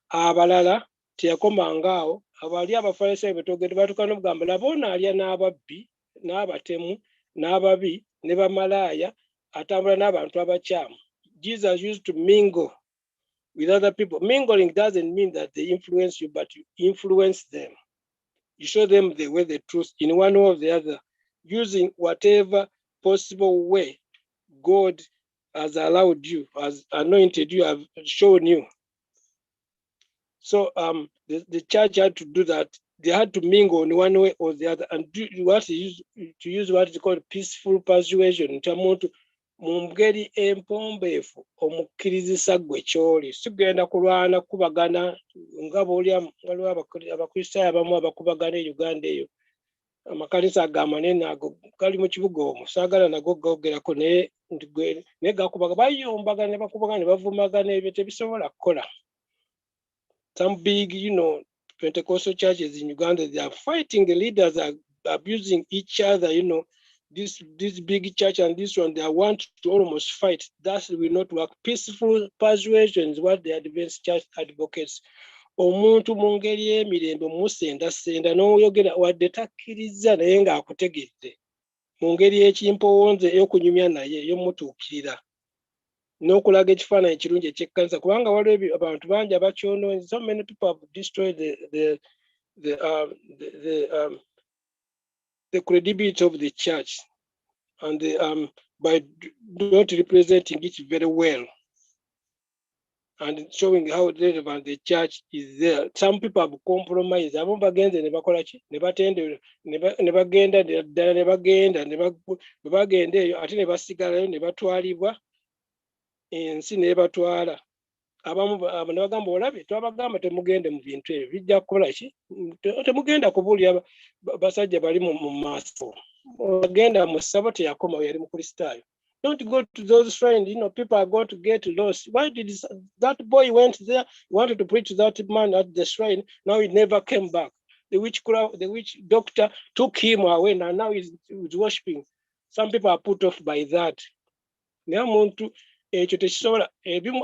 abalala, teyakomanga awo. Abali Abafalisaayo betogedde batuuka n'okugamba laba ono alya n'ababbi n'abatemu n'ababi ne bamalaaya, atambula n'abantu abakyamu. Jesus used to mingle with other people. Mingling doesn't mean that they influence you, but you influence them. You show them the way, the truth, in one way or the other, using whatever possible way God has allowed you, has anointed you, have shown you. So the church had to do that. They had to mingle in one way or the other and do what is to use what is called peaceful persuasion. Ntamuntu mu ngeri empombeefu omukkirizisa gwe ky'oli. Sigenda kulwana kubagana nga bw'olya waliwo Abakristaayo abamu abakubagana e Uganda eyo. Amakanisa amanene ago gali mu kibuga omwo, saagala nago googerako naye gakubaga bayombagana ne bakubagana ne bavumagana, ebyo tebisobola kukola. Some big, Pentecostal churches in Uganda, they are fighting. The leaders are abusing each other, this big church and this one, they want to almost fight. That will not work. Peaceful persuasion is what the Adventist church advocates. Omuntu mu ngeri y'emirembe musendasenda n'oyogera wadde takkiriza naye ng'akutegedde mu ngeri y'ekimpowonze ey'okunyumya naye ey'omutuukirira n'okulaga ekifaananyi ekirungi eky'ekkanisa, kubanga waliwo abantu bangi abakyonoonye. So many people have destroyed the credibility of the church and by not representing it very well and showing how relevant the church is there. Some people have compromised. Abo bagenze ne bakola ki? Ne batendera ne bagenda ddala ne bagenda ne bagenda eyo ate ne basigalayo ne batwalibwa ensi ne batwala. Abamu ne bagamba olabe twabagamba temugende mu bintu ebyo bijja kukola ki? Temugenda kubuulira basajja bali mu maaso. Ogenda mu ssabo teyakoma yali mukristaayo. Don't go to those shrines. People are going to get lost. Why did that boy went there? He wanted to preach to that man at the shrine. Now he never came back. The witch doctor took him away, and now he's worshiping. Some people are put off by that. Ekyo tekisobola. Ebimu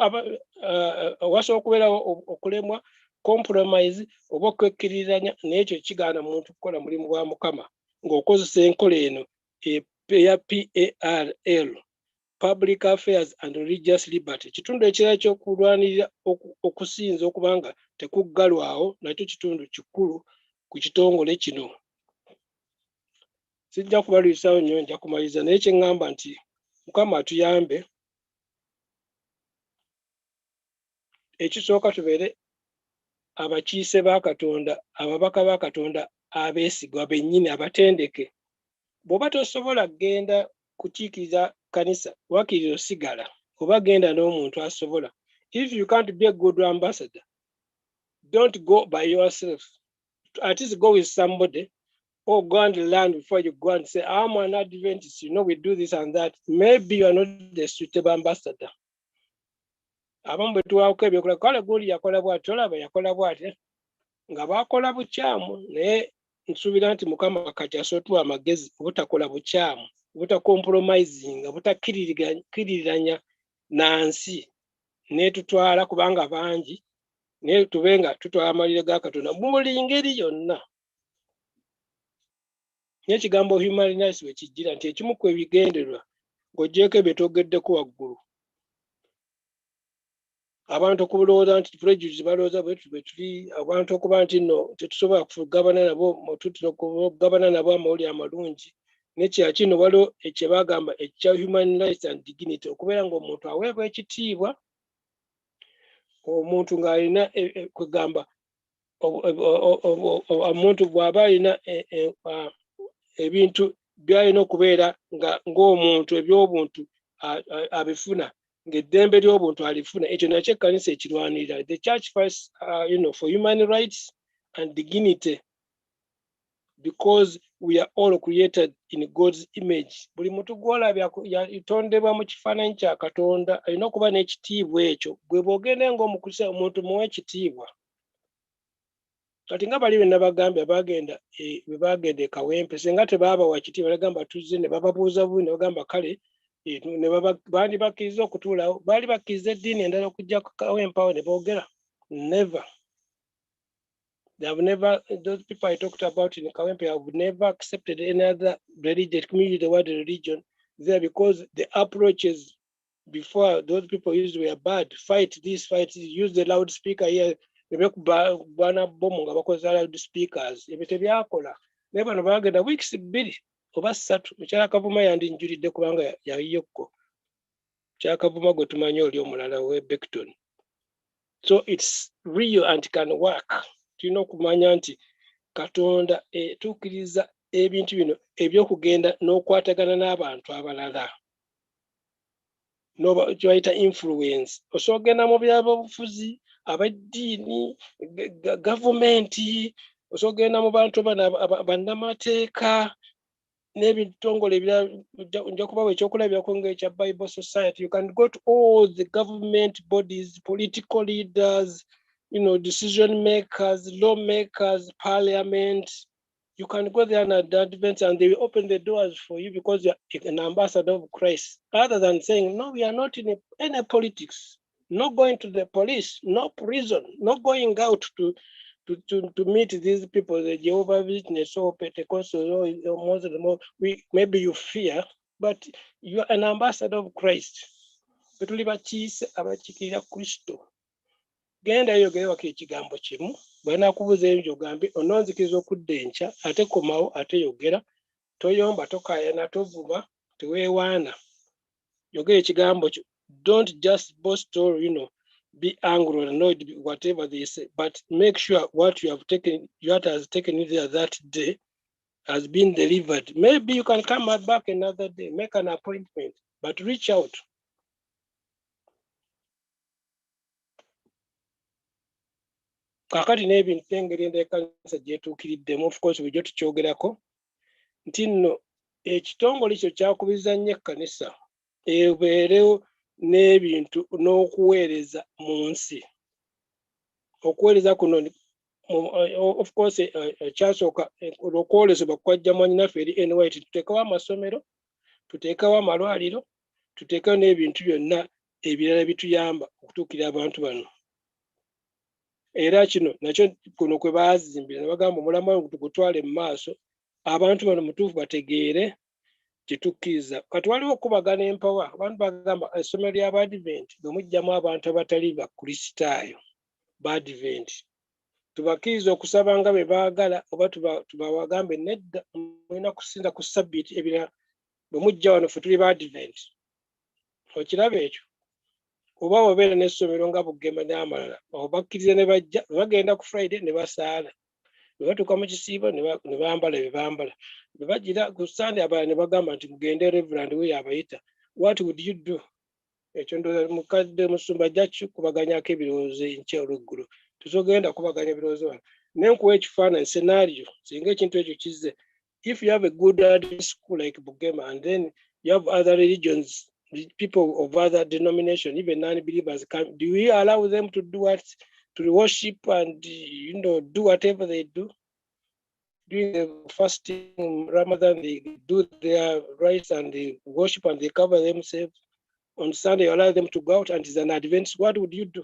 wasobola okubeerawo okulemwa, compromise oba okwekkirizanya, n'ekyo kigaana muntu kukola mulimu gwa Mukama ng'okozesa enkola eno eya PARL, Public Affairs and Religious Liberty. Kitundu ekirala ky'okulwanirira okusinza okubanga tekuggalwawo, nakyo kitundu kikulu ku kitongole kino. Sijja kubalwisaawo nnyo, nja kumaliriza naye kye ŋŋamba nti Mukama atuyambe. Ekisooka tubeere abakiise ba Katonda, ababaka ba Katonda abeesigwa bennyini abatendeke. Bw'oba tosobola kgenda kukiikiriza kanisa wakkiriza osigala oba genda n'omuntu asobola. If you can't be a good ambassador, don't go by yourself. At least go with somebody or go and learn before you go and say, I'm an Adventist, we do this and that. Maybe you are not the suitable ambassador. Abamu bwe tuwaako ebyokola kale guli yakola bw'ati olaba yakola bw'ati nga baakola bukyamu naye nsuubira nti Mukama kati asootuwa amagezi obutakola bukyamu obutakompromising obutakkiririranya nansi n'etutwala kubanga bangi naye tube nga tutwala amalire ga Katonda mu buli ngeri yonna. N'ekigambo human rights bwe kijjira nti ekimu ku ebigendererwa ng'oggyeko ebyo twogeddeko waggulu. Abantu okulowooza nti prejudice balowooza bwe tuli, abantu okuba nti nno tetusobola kugabana nabo okugabana nabo amawulire amalungi. N'ekya kino waliwo ekye bagamba ekya human rights and dignity, okubeera ng'omuntu aweebwa ekitiibwa, omuntu ng'alina kwegamba omuntu bw'aba alina ebintu by'alina okubeera ng'omuntu eby'obuntu abifuna ng'eddembe ly'obuntu alifuna. Ekyo nakyo ekkanisa ekirwanirira. The church fights for human rights and dignity because we are all created in God's image. Buli muntu gw'olabya yatondebwa mu kifaananyi kya Katonda alina okuba n'ekitiibwa ekyo. Bwe bw'ogenda ng'omukusa omuntu muwe ekitiibwa. Kati nga bali bena bagambye bwe bagenda e Kawempe singa tebaabawa ekitiibwa bagamba tuzze ne bababuuza bubi ne bagamba kale baali bakkiriza okutuulawo, baali bakkiriza eddiini endala okujja ku Kawempe awo ne boogera. Never. They have never, those people I talked about in Kawempe have never accepted any other religion, community, the word religion there, because the approaches before those people used were bad. Fight this, fight this, use the loudspeaker here. Bana bomu nga bakoza loudspeakers. Ebyo tebyakola. Naye bano baagenda weeks 2 oba 3. Mukyala Kavuma yandinjulidde kubanga yayiyokko. Mukyala Kavuma gwe tumanyi oli omulala we Beckton. So it's real and it can work. Tulina okumanya nti Katonda tukkiriza ebintu bino ebyokugenda n'okwatagana n'abantu abalala. Kyayita influence. Osogenda mu byabufuzi, abaddiini, gavumenti, osogenda mu bantu bannamateeka n'ebitongole nja kubawa ekyokulabirako ng'ekya Bible Society. You can go to all the government bodies, political leaders, decision makers, lawmakers, parliament. You can go there and advance and they will open the doors for you because you're an ambassador of Christ. Other than saying, no, we are not in any politics, not going to the police, no prison, not going out to meet these people, the Jehovah's Witness or Pentecostal or Muslim. Maybe you fear, but you are an ambassador of Christ. But we are Kristo. Genda yogerewako ekigambo kimu bwena kubuza ebyo gambi ononzikiriza okudda enkya ate komawo ate yogera toyomba tokayana tovuma teweewaana yogera ekigambo kyo. Don't just boast or be angry or annoyed whatever they say, but make sure what has taken you there that day has been delivered. Maybe you can come back another day, make an appointment, but reach out. Kakati n'ebintu engeri enteekakanisa gyetuukiriddemu, of course bujjo tukyogerako nti nno ekitongole ekyo kyakubiriza nnyo ekkanisa ebeerewo n'ebintu n'okuweereza mu nsi. Okuweereza kuno of course kyasooka okwolesebwa kwajja mwanyinaffe eri NYT. Tuteekawo amasomero, tuteekawo amalwaliro, tuteekawo n'ebintu byonna ebirala bituyamba okutuukira abantu bano. Era kino nakyo kuno kwe baazimbira ne bagamba omulamwa tugutwale mu maaso abantu bano mutuufu bategeere kye tukkiriza. Kati waliwo okubagana empawa. Abantu bagamba essomero ly'Abadiventi bwe mujjamu abantu abatali bakristaayo Badiventi tubakkiriza okusaba nga bwe baagala oba tubawagambe nedda mulina kusinza ku sabbiiti ebirala bwe mujja wano ffe tuli Badiventi. Okiraba ekyo? Oba obeera n'essomero nga Bugema n'amalala obakkiriza ne bajja bagenda ku Friday ne basaala bwe batuuka mu kisiibo ne bambala bye bambala. Bwe bagira ku Sunday abalala ne bagamba nti mugende Reverend we yabayita. What would you do? Ekyo ndowooza mukadde Musumba ajja kukubaganyako ebirowoozo enkya olweggulo. Tuzogenda kubaganya ebirowoozo wano. Ne nkuwa ekifaananyi scenario singa ekintu ekyo kizze. If you have a good school like Bugema and then you have other religions, people of other denomination, even non-believers, do we allow them to do what? To worship and, do whatever they do? During the fasting, Ramadan, they do their rites and they worship and they cover themselves. On Sunday, you allow them to go out and it's an Adventist. What would you do?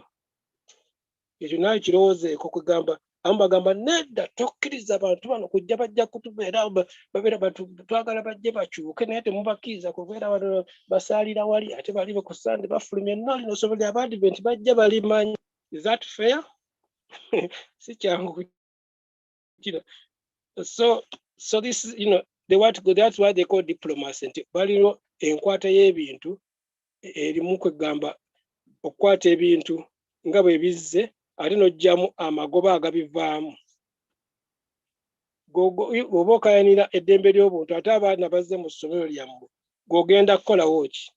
Ekyo nayo kirowoozeeko kugamba bagamba nedda tokkiriza abantu bano kujja bajja kutubeera babeera twagala bajje bakyuke naye temubakkiriza kubeera wano basaalira wali ate bali ku Sunday bafulumya nno lino sobola Abadvent bajja balimanyi. Is that fair? Si kyangu kukira. So this is, that's why they call diplomacy. Nti baliwo enkwata y'ebintu erimu kwegamba okukwata ebintu nga bwe bizze ate n'oggyamu amagoba agabivaamu. Bw'oba okayanira eddembe ly'obuntu ate abaana bazze mu ssomero lyammwe gw'ogenda kukolawo ki?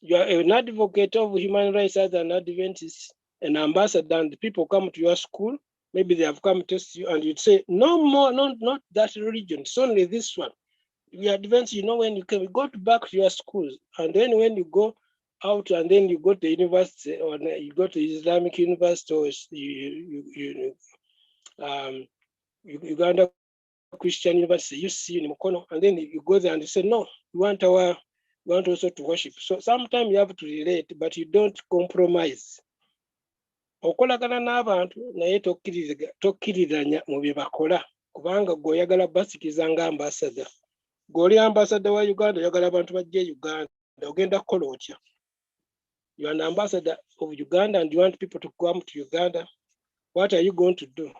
You are an advocate of human rights as an Adventist, an ambassador, and people come to your school. Maybe they have come to test you, and you'd say, no more, not that religion. It's only this one. We advance, when you can go back to your schools, and then when you go out, and then you go to university, or you go to Islamic university, or Uganda Christian University, you see Mukono, and then you go there and you say, no, we want also to worship. So sometimes you have to relate, but you don't compromise. Okolagana n'abantu naye tokkiriranya mu bye bakola kubanga gw'oyagala basikiza nga ambassador. Gw'oli ambassador wa Uganda oyagala abantu bajje Uganda ogenda kukola otya? You are an ambassador of Uganda and you want people to come to Uganda. What are you going to do?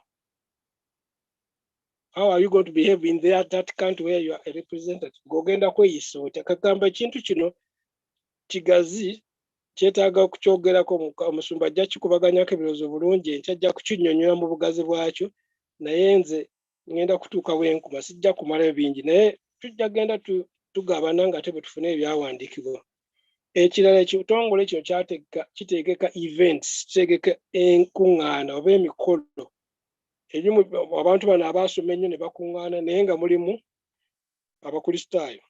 How are you going to behave in that country where you are a representative? Gw'ogenda kweyisa otya? Kagamba ekintu kino kigazi kyetaaga okukyogerako Omusumba ajja kikubaganyako ebirowoozo bulungi enkya ajja kukinnyonnyola mu bugazi bwakyo naye nze ngenda kutuuka wenkuma sijja kumala bingi naye tujja genda tugabana nga ate bwe tufuna ebyawandiikibwa. Ekirala ekitongole kino kiteekeka events, kiteekeka enkuŋŋaana oba emikolo erimu abantu bano abaasoma ennyo ne bakuŋŋaana naye nga mulimu abakristaayo.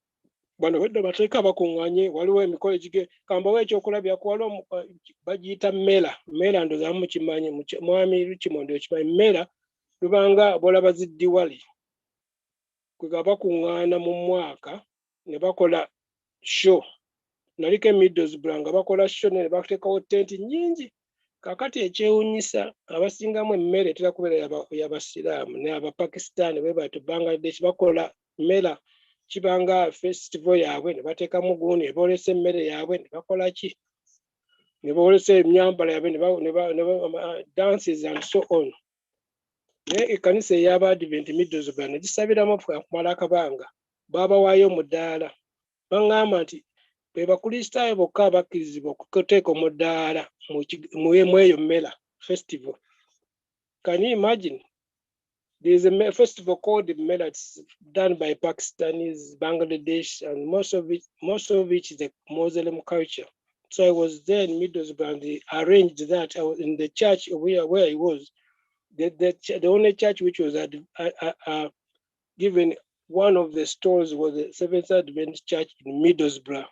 Bano bedda bateeka abakuŋŋaanye waliwo emikolo kambawo ekyokulabyaku waliwo bagiyita mmera ndooza mukimanyi mwami Lukimondo okimanyi mmera lubanga bolaba ziddiwali kwega bakuŋŋaana mu mwaka ne bakola show naliko Middlesbrough nga bakola show ne bateekawo tenti nnyingi. Kakati ekyewuunyisa abasingamu emmere etera kubeera y'Abasiraamu ne Abapakisitaani bwe bato Bangladesh bakola mmera kibanga festival yaabwe ne bateekamu guuni ne boolesa emmere yaabwe ne bakola ki ne boolesa emyambala yaabwe ne dances and so on. Naye ekkanisa ey'Abadvent Middlesbrough ne gisabiramu kumala akabanga baabawaayo mudaala. Baŋŋamba nti be bakristaayo bokka abakkirizibwa okuteeka omudaala mu eyo mmera festival. Can you imagine? There is a festival called Mela. It's done by Pakistanis, Bangladesh, and most of it is a Muslim culture. So I was there in Middlesbrough and they arranged that. I was in the church where I was. The only church which was given one of the stalls was the Seventh Adventist Church in Middlesbrough.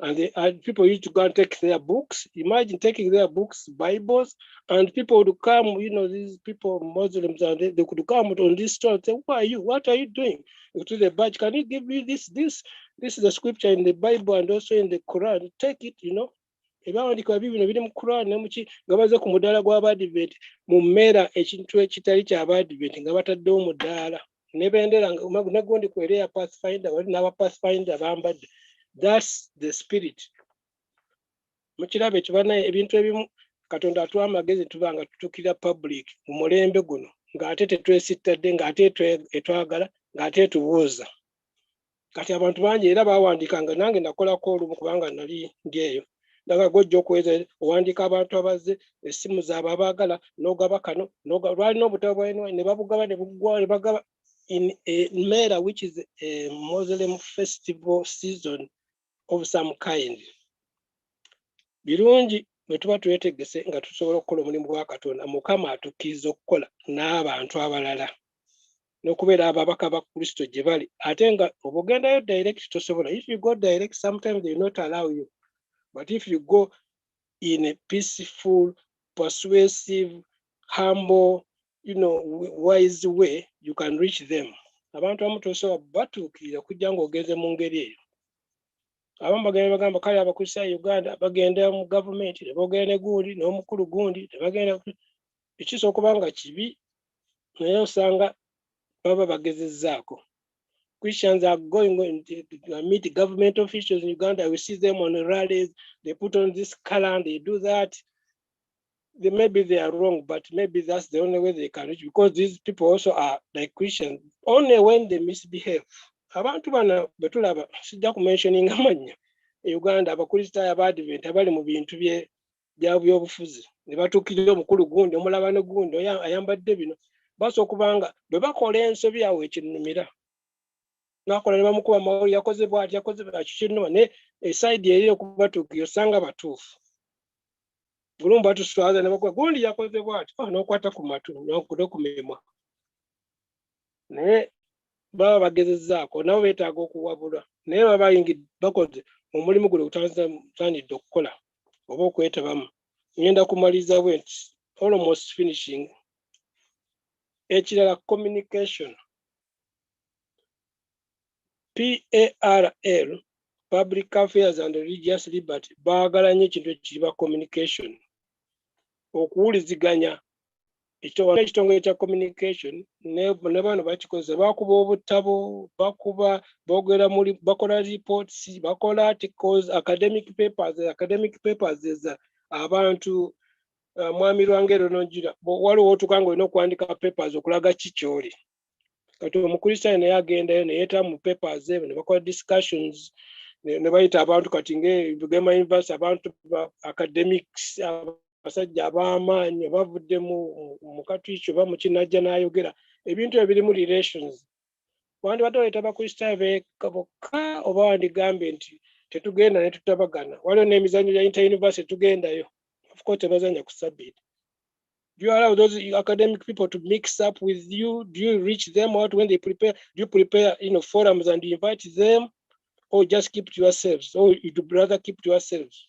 And people used to go and take their books. Imagine taking their books, Bibles, and people would come, these people, Muslims, and they could come on this store and say, who are you? What are you doing? To the badge, can you give me this? This is the scripture in the Bible and also in the Quran. Take it, ebyawandikibwa bibino biri mu Quran ne muki nga baze ku mudaala gw'Abadvent mu mmera ekintu ekitali ky'Abadvent nga bataddewo mudaala ne bendera ne gundi kwera ya Pathfinder wali n'aba Pathfinder bambadde. That's the spirit. Mukiraba ekibanaye ebintu ebimu Katonda atuwa amagezi tubanga tutukira public mu mulembe guno ng'ate tetwesittadde ng'ate etwagala ng'ate tubuuza. Kati abantu bangi era baawandikanga nange nakolako olumu kubanga nali ndi eyo daga gojja okuweza owandiika abantu abaze essimu zaabwe abaagala n'ogaba kano lwalina obutabo bwalina ne babugaba ne buggwawo ne bagaba in a Mera, which is a Muslim festival season of some kind. Birungi bwe tuba twetegese nga tusobola okukola omulimu gwa Katonda, Mukama atukkiriza okukola n'abantu abalala n'okubeera ababaka ba Kristo gye bali. Ate nga obugendayo direct tosobola. If you go direct, sometimes they will not allow you. But if you go in a peaceful, persuasive, humble, wise way, you can reach them. Abantu abamu tosobola batuukirira kujja ng'ogenze mu ngeri eyo. Abamu bagamba kale abakristaayo Uganda bagenda mu gavumenti ne boogera ne gundi n'omukulu gundi ne bagenda ekisa okuba nga kibi naye osanga baba bagezezzaako. Christians are going to meet government officials in Uganda. We see them on the rallies. They put on this color and they do that. Maybe they are wrong, but maybe that's the only way they can reach, because these people also are like Christians, only when they misbehave. Abantu bana betulaba sijja ku mentioning amanya Uganda abakristaayo abadvent abali mu bintu bya byobufuzi ne batuukirira omukulu gundi omulaba ne gundi ayambadde bino basooka okubanga bwe bakola ensobi yawe ekinnumira nakola ne bamukuba amawulire yakoze bw'ati yakoze kinnuma ne esaidi eri okubatuukira osanga batuufu bulumbu batuswaza ne bakuba gundi yakoze bw'ati n'okwata ku matu n'okumemwa naye baba bagezezzaako nabo beetaaga okuwabulwa naye baba bayingidde bakoze omulimu guno gutandidde okukola oba okwetabamu. Ngenda kumaliza bwe nti almost finishing. Ekirala communication. PARL, Public Affairs and Religious Liberty, baagala nnyo ekintu ekiriba communication. Okuwuliziganya ekitongole kya communication ne bano bakikozesa bakuba obutabo boogera bakola reports bakola articles academic papers abantu mwami Lwangero nonjira waliwo otuka nga olina okuwandika papers okulaga kikyoli kati omukristaayo naye agendayo ne yeeta mu papers ne bakola discussions ne bayita abantu kati ng'Bugema University abantu academics basajja ab'amaanyi bavudde mu katwiiki oba mu kinajja n'ayogera ebintu ebirimu relations. Wandibadde oleeta abakristaayo bokka oba wandigambe nti tetugenda ne tutabagana. Waliwo n'emizannyo gya inter-university tugendayo. Of course tebazanya ku Sabbiiti. Do you allow those academic people to mix up with you? Do you reach them out when they prepare? Do you prepare forums and invite them? Or just keep to yourselves? Or you'd rather keep to yourselves?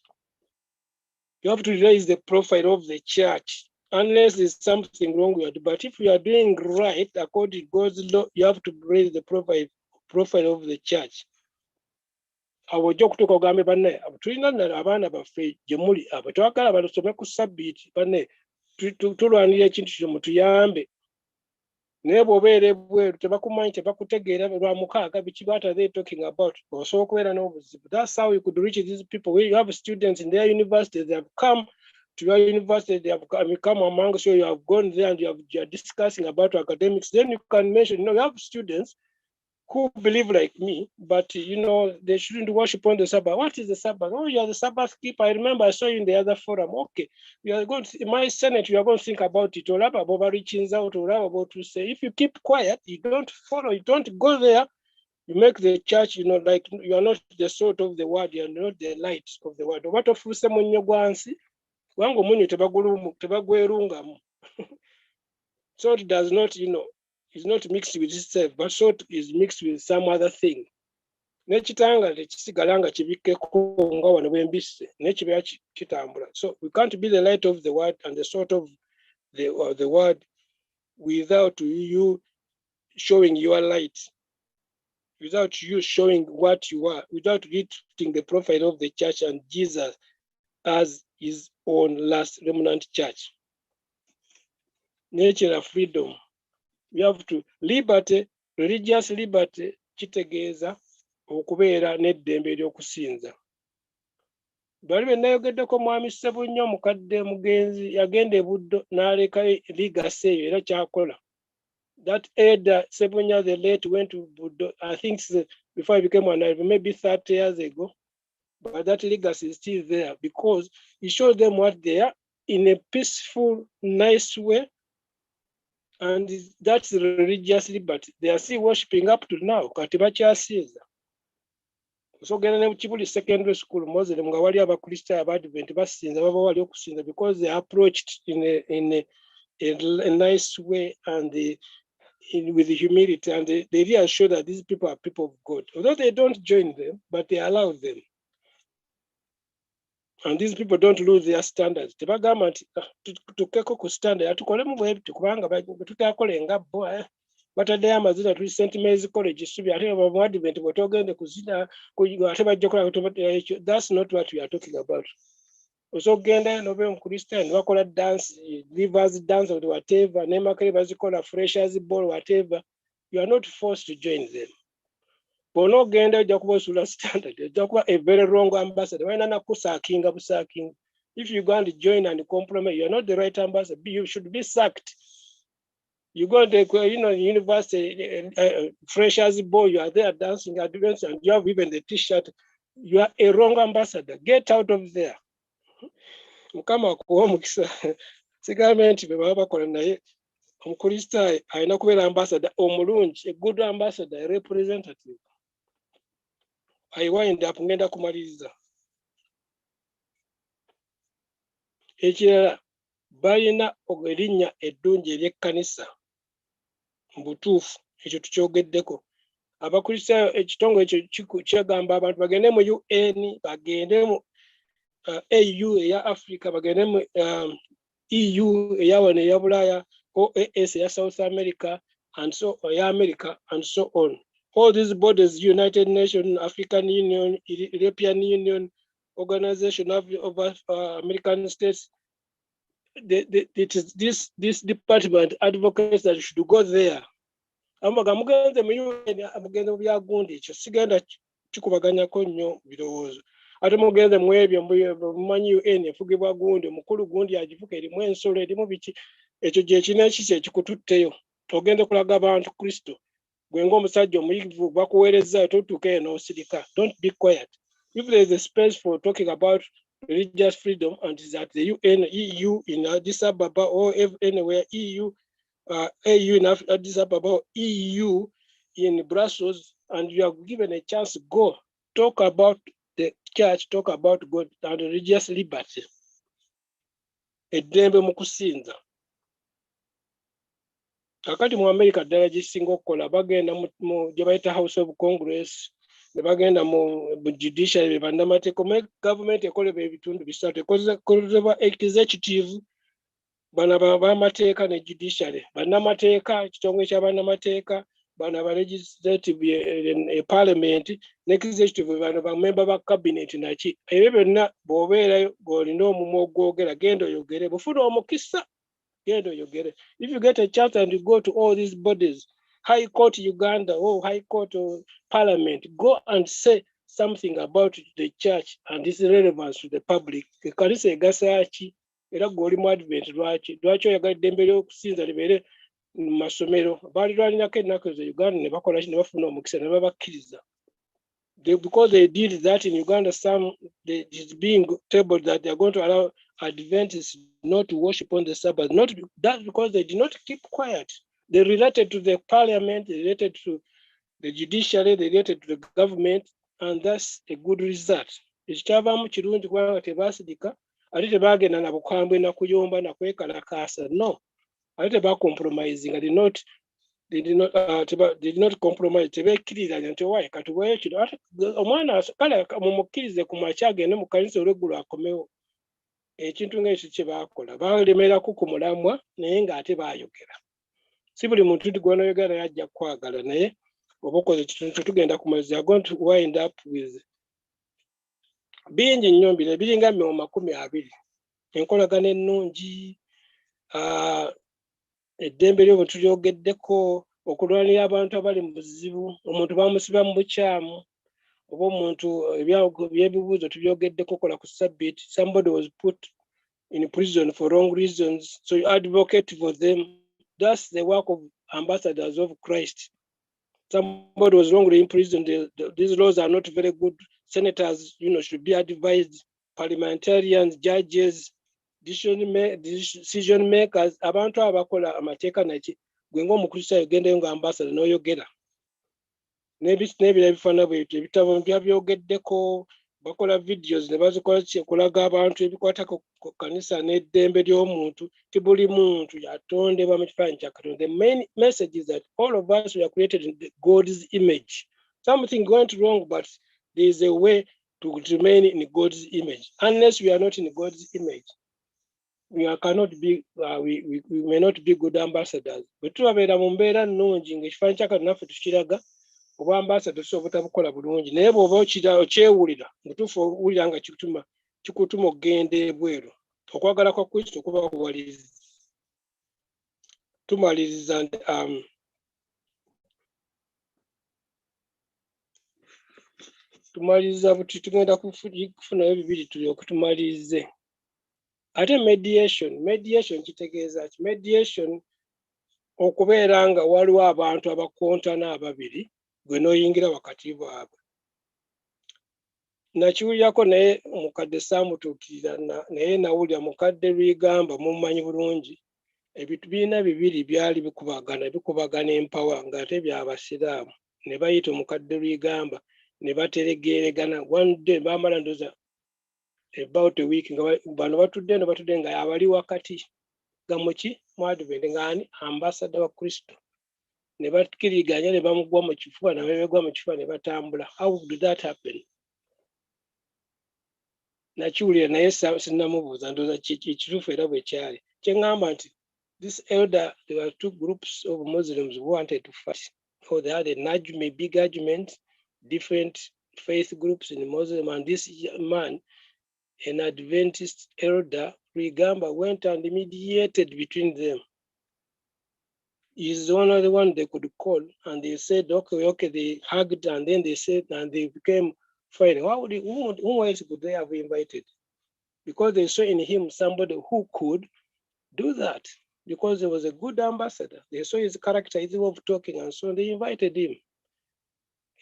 You have to raise the profile of the church, unless there's something wrong with it. But if you are doing right, according to God's law, you have to raise the profile of the church. Awojja okutuuka ogambe banne tulina abaana baffe gye muli abo twagala basome ku Sabbiiti banne tulwanira ekintu kino mutuyambe naye bw'obeera ebweru tebakumanyi tebakutegeera lwa mukaaga biki what are they talking about osobola okubeera n'obuzibu. That's how you could reach these people. You have students in their university, they have come to your university, they have come amongst you, you have gone there and you are discussing about academics. Then you can mention, you have students who believe like me, but they shouldn't worship on the Sabbath. What is the Sabbath? Oh, you are the Sabbath keeper. I remember I saw you in the other forum. Okay, we are going to, in my Senate, you are going to think about it. All about reaching out, all about to say. If you keep quiet, you don't follow, you don't go there. You make the church, like you are not the salt of the word, you are not the light of the word. What of munyo gwansi? Wango munyo tebagwerungamu. Salt does not, is not mixed with itself, but salt is mixed with some other thing. Nekitanga tekisigala nga kibikkeko nga wano bwembisse nekibeera kitambula. So we can't be the light of the word and the salt of the word without you showing your light, without you showing what you are, without lifting the profile of the church and Jesus as his own last remnant church. Nature freedom. We have to liberty, religious liberty, kitegeeza okubeera n'eddembe ery'okusinza. Bali be nayogeddeko mwami Ssebunnyo mukadde mugenzi yagenda e Buddo n'aleka ligasi eyo era kyakola. That elder Ssebunnyo the late went to Buddo, I think before he became an elder, maybe 30 years ago. but that legacy is still there because he showed them what they are in a peaceful, nice way. And that's religious liberty. They are still worshiping up to now. Katibacha says. So Kibuli Secondary School, Muslim, Gawali Abakrista, Abadvent, Basinza, Baba Wali Okusinza, because they approached in a nice way and with humility, and they reassure that these people are people of God. Although they don't join them, but they allow them. And these people don't lose their standards. Tebagamba nti tukeeko ku standard atukolemu bwebiti kubanga tutakolenga bo bataddeyo amazina tuli St. Mary's College Isubi ate mu Advent bwe togende kuzina ate bajja kola ekyo. That's not what we are talking about. Osogenda nobe omukristaayo ne bakola dance, rivers dance or whatever, nemakere bazikola freshers ball whatever. You are not forced to join them. Bono ogenda ojja kuba osula standard, ojja kuba a very wrong ambassador. Why not kusaakinga busaakinga? If you go and join and compromise, you are not the right ambassador. You should be sacked. You go to university, freshers ball, you are there dancing, advance, and you have even the T-shirt. You are a wrong ambassador. Get out of there. Mukama kuwa mukisa. Sigamba nti bwe baba bakola naye omukristaayo alina kubeera ambassador omulungi, a good ambassador, a representative. I wind up ngenda kumaliriza. Ekirala balina erinnya eddungi ery'ekkanisa mu butuufu, ekyo tukyogeddeko. Abakristaayo ekitongole ekyo kyegamba abantu bagende mu UN, bagende mu AU eya Africa, bagende mu EU eya wano eya Bulaaya, OAS eya South America, and so eya America, and so on. All these bodies, United Nations, African Union, European Union, Organization of American States, it is this department advocates that should go there. Amaga mugenze mu UN, amugenze mu byagundi, ekyo sigenda kikubaganyako nnyo birowoozo. Ate mugenze mu ebyo mumanyi UN efugibwa gundi, omukulu gundi agifuka erimu ensolo erimu biki, ekyo gye kina ekiki ekikututteyo. Ogende kulaga abantu Kristo. Gwenga omusajja omuyivu bakuweereza totuuke n'osirika. Don't be quiet. If there is a space for talking about religious freedom and is at the UN, EU in Addis Ababa or anywhere, EU, AU in Addis Ababa, EU in Brussels, and you are given a chance to go talk about the church, talk about God and religious liberty. Eddembe mu kusinza. Kakati mu America ddala gisinga okukola bagenda mu gye bayita House of Congress, ne bagenda mu judiciary, bannamateeka, government ekolebwa ebitundu bisatu, ekozebwa executive, bano b'amateeka ne judiciary, bannamateeka, ekitongole kya bannamateeka, bano aba legislative parliament, ne executive bano bamemba ba cabinet naki. Ebyo byonna bw'obeerayo ng'olina omumwa ogwogera, genda oyogere, bufuna omukisa. If you get a chance and you go to all these bodies, High Court Uganda, High Court Parliament, go and say something about the church and its relevance to the public. Ekanisa egasa ki era gw'oli mu Advent lwaki oyagadde embere okusinza libeere mu masomero. Baali lwalinako ennaku ezo Uganda ne bakola ki ne bafuna omukisa ne babakkiriza. Because they did that in Uganda, it is being tabled that they are going to allow Adventists not to worship on the Sabbath. Not that because they did not keep quiet. They related to the parliament, they related to the judiciary, they related to the government, and that's a good result. Ekikyavaamu kirungi kubanga tebaasidika, ate tebaagenda na bukambwe na kuyomba na kwekalakaasa. No, ate tebacompromising. They did not compromise. Tebeekkirizanya nti owaye katuweeyo kino. Omwana kale mumukkirize ku makya agende mu kanisa olweggulo akomewo. Ekintu ng'ekyo kye baakola. Baalemerako ku mulamwa naye ng'ate baayogera. Si buli muntu nti gw'onoyogera naye ajja kwagala, naye oba okoze ekintu tugenda kumaliza. I'm going to wind up with bingi nnyo mbire biringa 20. Enkolagana ennungi, eddembe ly'obuntu lyogeddeko, okulwanira abantu abali mu buzibu, omuntu bamusiba mu bukyamu, oba omuntu ebyebibuuzo tubyogeddeko kola ku Sabbath. Somebody was put in prison for wrong reasons, so you advocate for them. That's the work of ambassadors of Christ. Somebody was wrongly imprisoned. These laws are not very good. senators, should be advised, parliamentarians, judges, decision makers, abantu abakola amateeka naki gwe ng'omukristaayo ogendeyo nga ambassador n'oyogera n'ebira ebifaana bwebyo ebitabo byabyogeddeko, bakola videos ne bazikola kulaga abantu ebikwata ku kanisa n'eddembe ly'omuntu ti buli muntu yatondebwa mu kifaananyi kya Katonda. The main message is that all of us were created in God's image. Something went wrong, but there is a way to remain in God's image. Unless we are not in God's image, we cannot be, we may not be good ambassadors. Bwe tubabeera mu mbeera nnungi ng'ekifaananyi kya Katonda naffe tukiraga, oba ambassador tusobola obutabukola bulungi, naye bw'oba okyewulira mutuufu owulira nga kikutuma okgenda ebweru. Okwagala kwa Kristo kuba kuwaliriza. Tumaliriza tumaliriza buti tugenda kufunayo bibiri tulyoke tumalirize. Ate mediation kitegeeza ki? Mediation okubeera nga waliwo abantu abakontana ababiri gwe n'oyingira wakati bwabwe. Nakiwulirirako naye mukadde saamutuukirira, naye nawulira mukadde Lwigamba mumumanyi bulungi. Ebintu birina bibiri byali bikubagana empawa ng'ate by'abasiraamu. Ne bayita omukadde Lwigamba ne bateregeregana. One day bamala ndoza about a week nga bano batudde nga abali wakati gamuki mu Advent ng'ani ambassador wa Kristo. Ne bakkiriganya ne bamugwa mu kifuba ne begwa mu kifuba ne batambula. How did that happen? Nakiwulira naye sinnamubuuza ndowooza kituufu era bwe kyali. Kye ŋŋamba nti this elder, there were two groups of Muslims who wanted to fight. So they had a big argument, different faith groups in Muslim, and this man, an Adventist elder, Rwigamba, went and mediated between them. He's one of the ones they could call, and they said, okay, they hugged, and then they said, and they became fine. Who else could they have invited? Because they saw in him somebody who could do that, because he was a good ambassador. They saw his character, his way of talking, and so they invited him.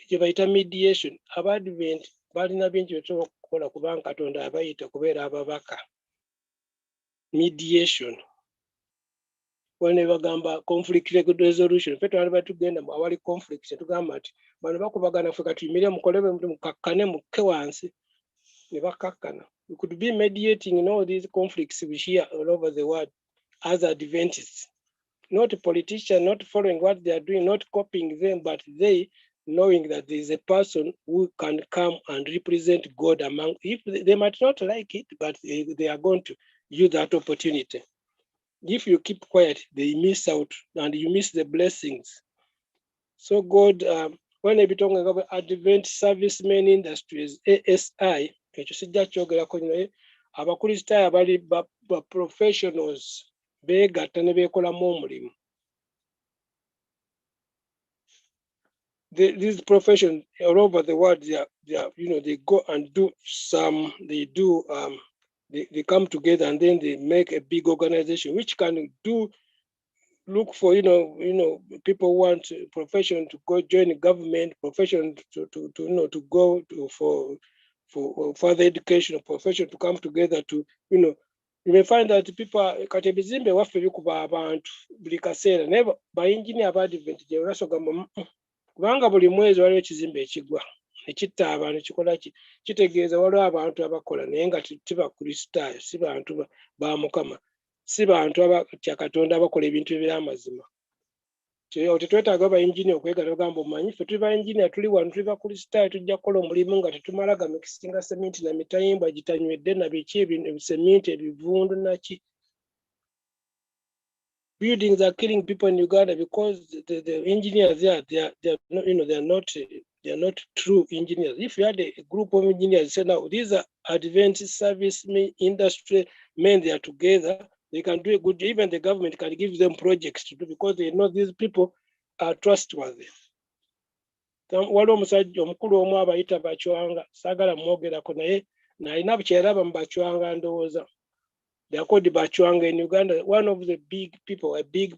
Kibayita mediation. Abadvent balina bingi bye tusobola okukola kubanga Katonda abayita kubeera ababaka. Mediation. When bagamba conflict resolution, ffe twali batugenda mu awali conflict tugamba nti bano bakubagana ffe katuyimire mukolebe mukakkane mukke wansi ne bakakkana. We could be mediating in all these conflicts we hear all over the world as Adventists. Not politicians, not following what they are doing, not copying them, but they knowing that there is a person who can come and represent God among. If they might not like it, but they are going to use that opportunity. If you keep quiet, they miss out and you miss the blessings. So God, when they be talking about Advent Servicemen Industries, ASI, abakristaayo abali ba professionals beegatta ne beekolamu omulimu. These professions all over the world, they go and do some, they come together and then they make a big organization which can look for, people want profession to go join the government, profession to go for further education, profession to come together to, you may find that people, kati ebizimbe waffe bikuba abantu buli kaseera naye bayingini abadiventi gye basogamba kubanga buli mwezi waliwo ekizimbe ekigwa ekitta abantu kikola kitegeeza waliwo abantu abakola naye nga tibakristaayo, si bantu ba Mukama, si bantu abatya Katonda abakola ebintu eby'amazima. Tetwetaaga abayingini okwegala ogamba omanyi ffe tuli bayingini tuli wano tuli bakristaayo tujja kukola omulimu nga tetumala gamikisinga seminti na mitayimba gitanywedde na biki seminti ebivundu naki. Buildings are killing people in Uganda because the engineers there, they are not true engineers. If you had a group of engineers say now these are Adventist service industry men, they are together, they can do a good. Even the government can give them projects to do because they know these people are trustworthy. Waliwo omusajja omukulu omu abayita Bachwanga, saagala mwogerako naye nalina bukyeraba mu Bachwanga ndowooza. They are called Bachwanga in Uganda. One of the big people, a big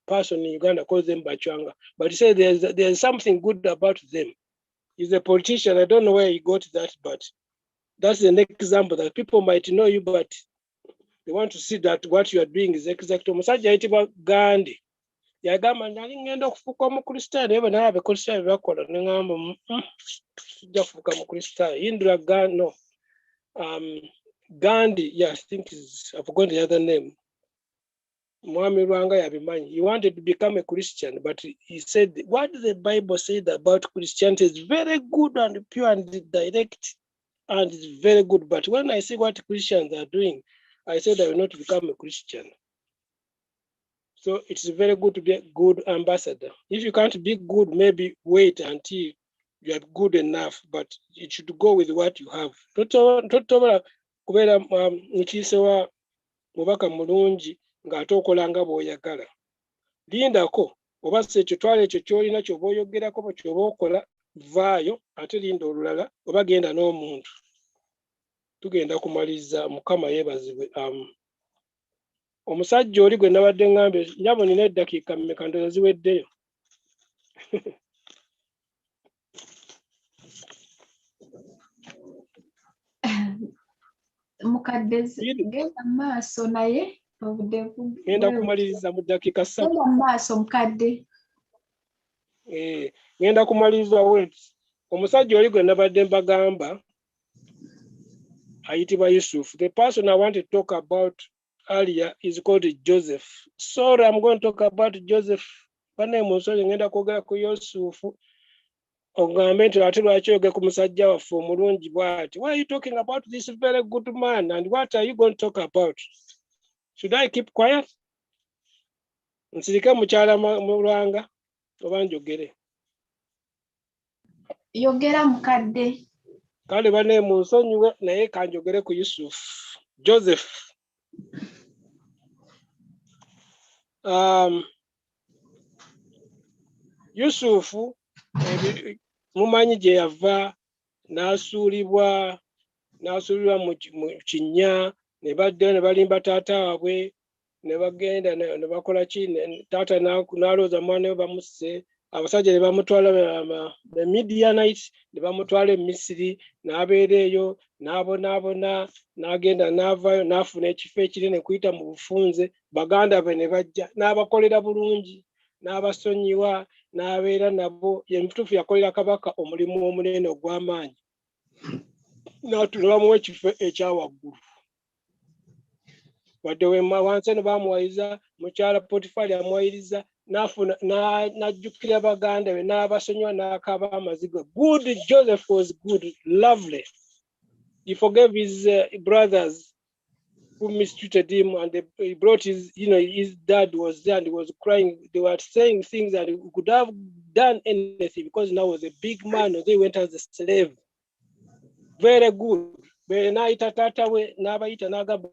person in Uganda calls them Bachwanga. But he said there's something good about them. He's a politician. I don't know where he got that, but that's an example that people might know you, but they want to see that what you are doing is exact. Omusajja ayitibwa Gandhi. Yagamba nali ngenda okufuuka omukristaayo naye bwe naye abakristaayo bakola ne ngamba sijja kufuuka mukristaayo. Indira Gandhi, no. Gandhi, yeah, I think I've forgotten the other name. Mwami Rwanga yabimanyi. He wanted to become a Christian, but he said what the Bible said about Christianity is very good and pure and direct, and it's very good. But when I see what Christians are doing, I said I will not become a Christian. So it's very good to be a good ambassador. If you can't be good, maybe wait until you are good enough, but it should go with what you have. Totobola kubeera mukiise wa mubaka mulungi ng'ate okola nga bw'oyagala. Lindako oba si ekyo twala ekyo ky'olina ky'oba oyogerako ky'oba okola, vaayo ate linda olulala oba genda n'omuntu. Tugenda kumaliza, Mukama yeebazibwe. Omusajja oli gwe nabadde ngambye nyabo nina eddakiika mmeka ndowooza ziweddeyo. Mukadde genda maaso naye obudde ngenda kumaliriza mu ddakiika 3. Genda maaso mukadde. Ngenda kumaliriza wet. Omusajja oli gwe nabadde mbagamba ayitibwa Yusuf. The person I want to talk about earlier is called Joseph. Sorry, I'm going to talk about Joseph. Bane musole ngenda kwogera ku Yusufu. Ogambe nti ate lwaki oyogera ku musajja waffe omulungi bw'ati. Why are you talking about this very good man, and what are you going to talk about? Should I keep quiet? Nsirike mukyala mulwanga oba njogere? Yogera mukadde. Kale bane munsonyiwe naye kanjogere ku Yusuf. Joseph. Yusufu mumanyi gye yava n'asuulibwa mu kinnya, ne badda ne balimba taata waabwe, ne bagenda ne bakola ki, taata n'alooza mwana we bamusse, abasajja ne bamutwala the Midianites ne bamutwala e Misiri, n'abeera eyo n'abonaabona, n'agenda n'avaayo n'afuna ekifo ekinene kuyita mu bufunze. Baganda be ne bajja n'abakolera bulungi, n'abasonyiwa, n'abeera nabo. Ye mutuufu yakolera kabaka omulimu omunene ogw'amaanyi, n'abamuwa ekifo ekyawaggulu. Wadde wansi eno baamuwayiriza, mukyala Potifali amuwayiriza, n'ajjukira baganda be, n'abasonyiwa, n'akaaba amaziga. Good, Joseph was good, lovely. He forgave his brothers who mistreated him, and he brought his dad was there and he was crying. They were saying things that he could have done anything because now was a big man, although he went as a slave. Very good. Benaita tata we n'abayita n'agamba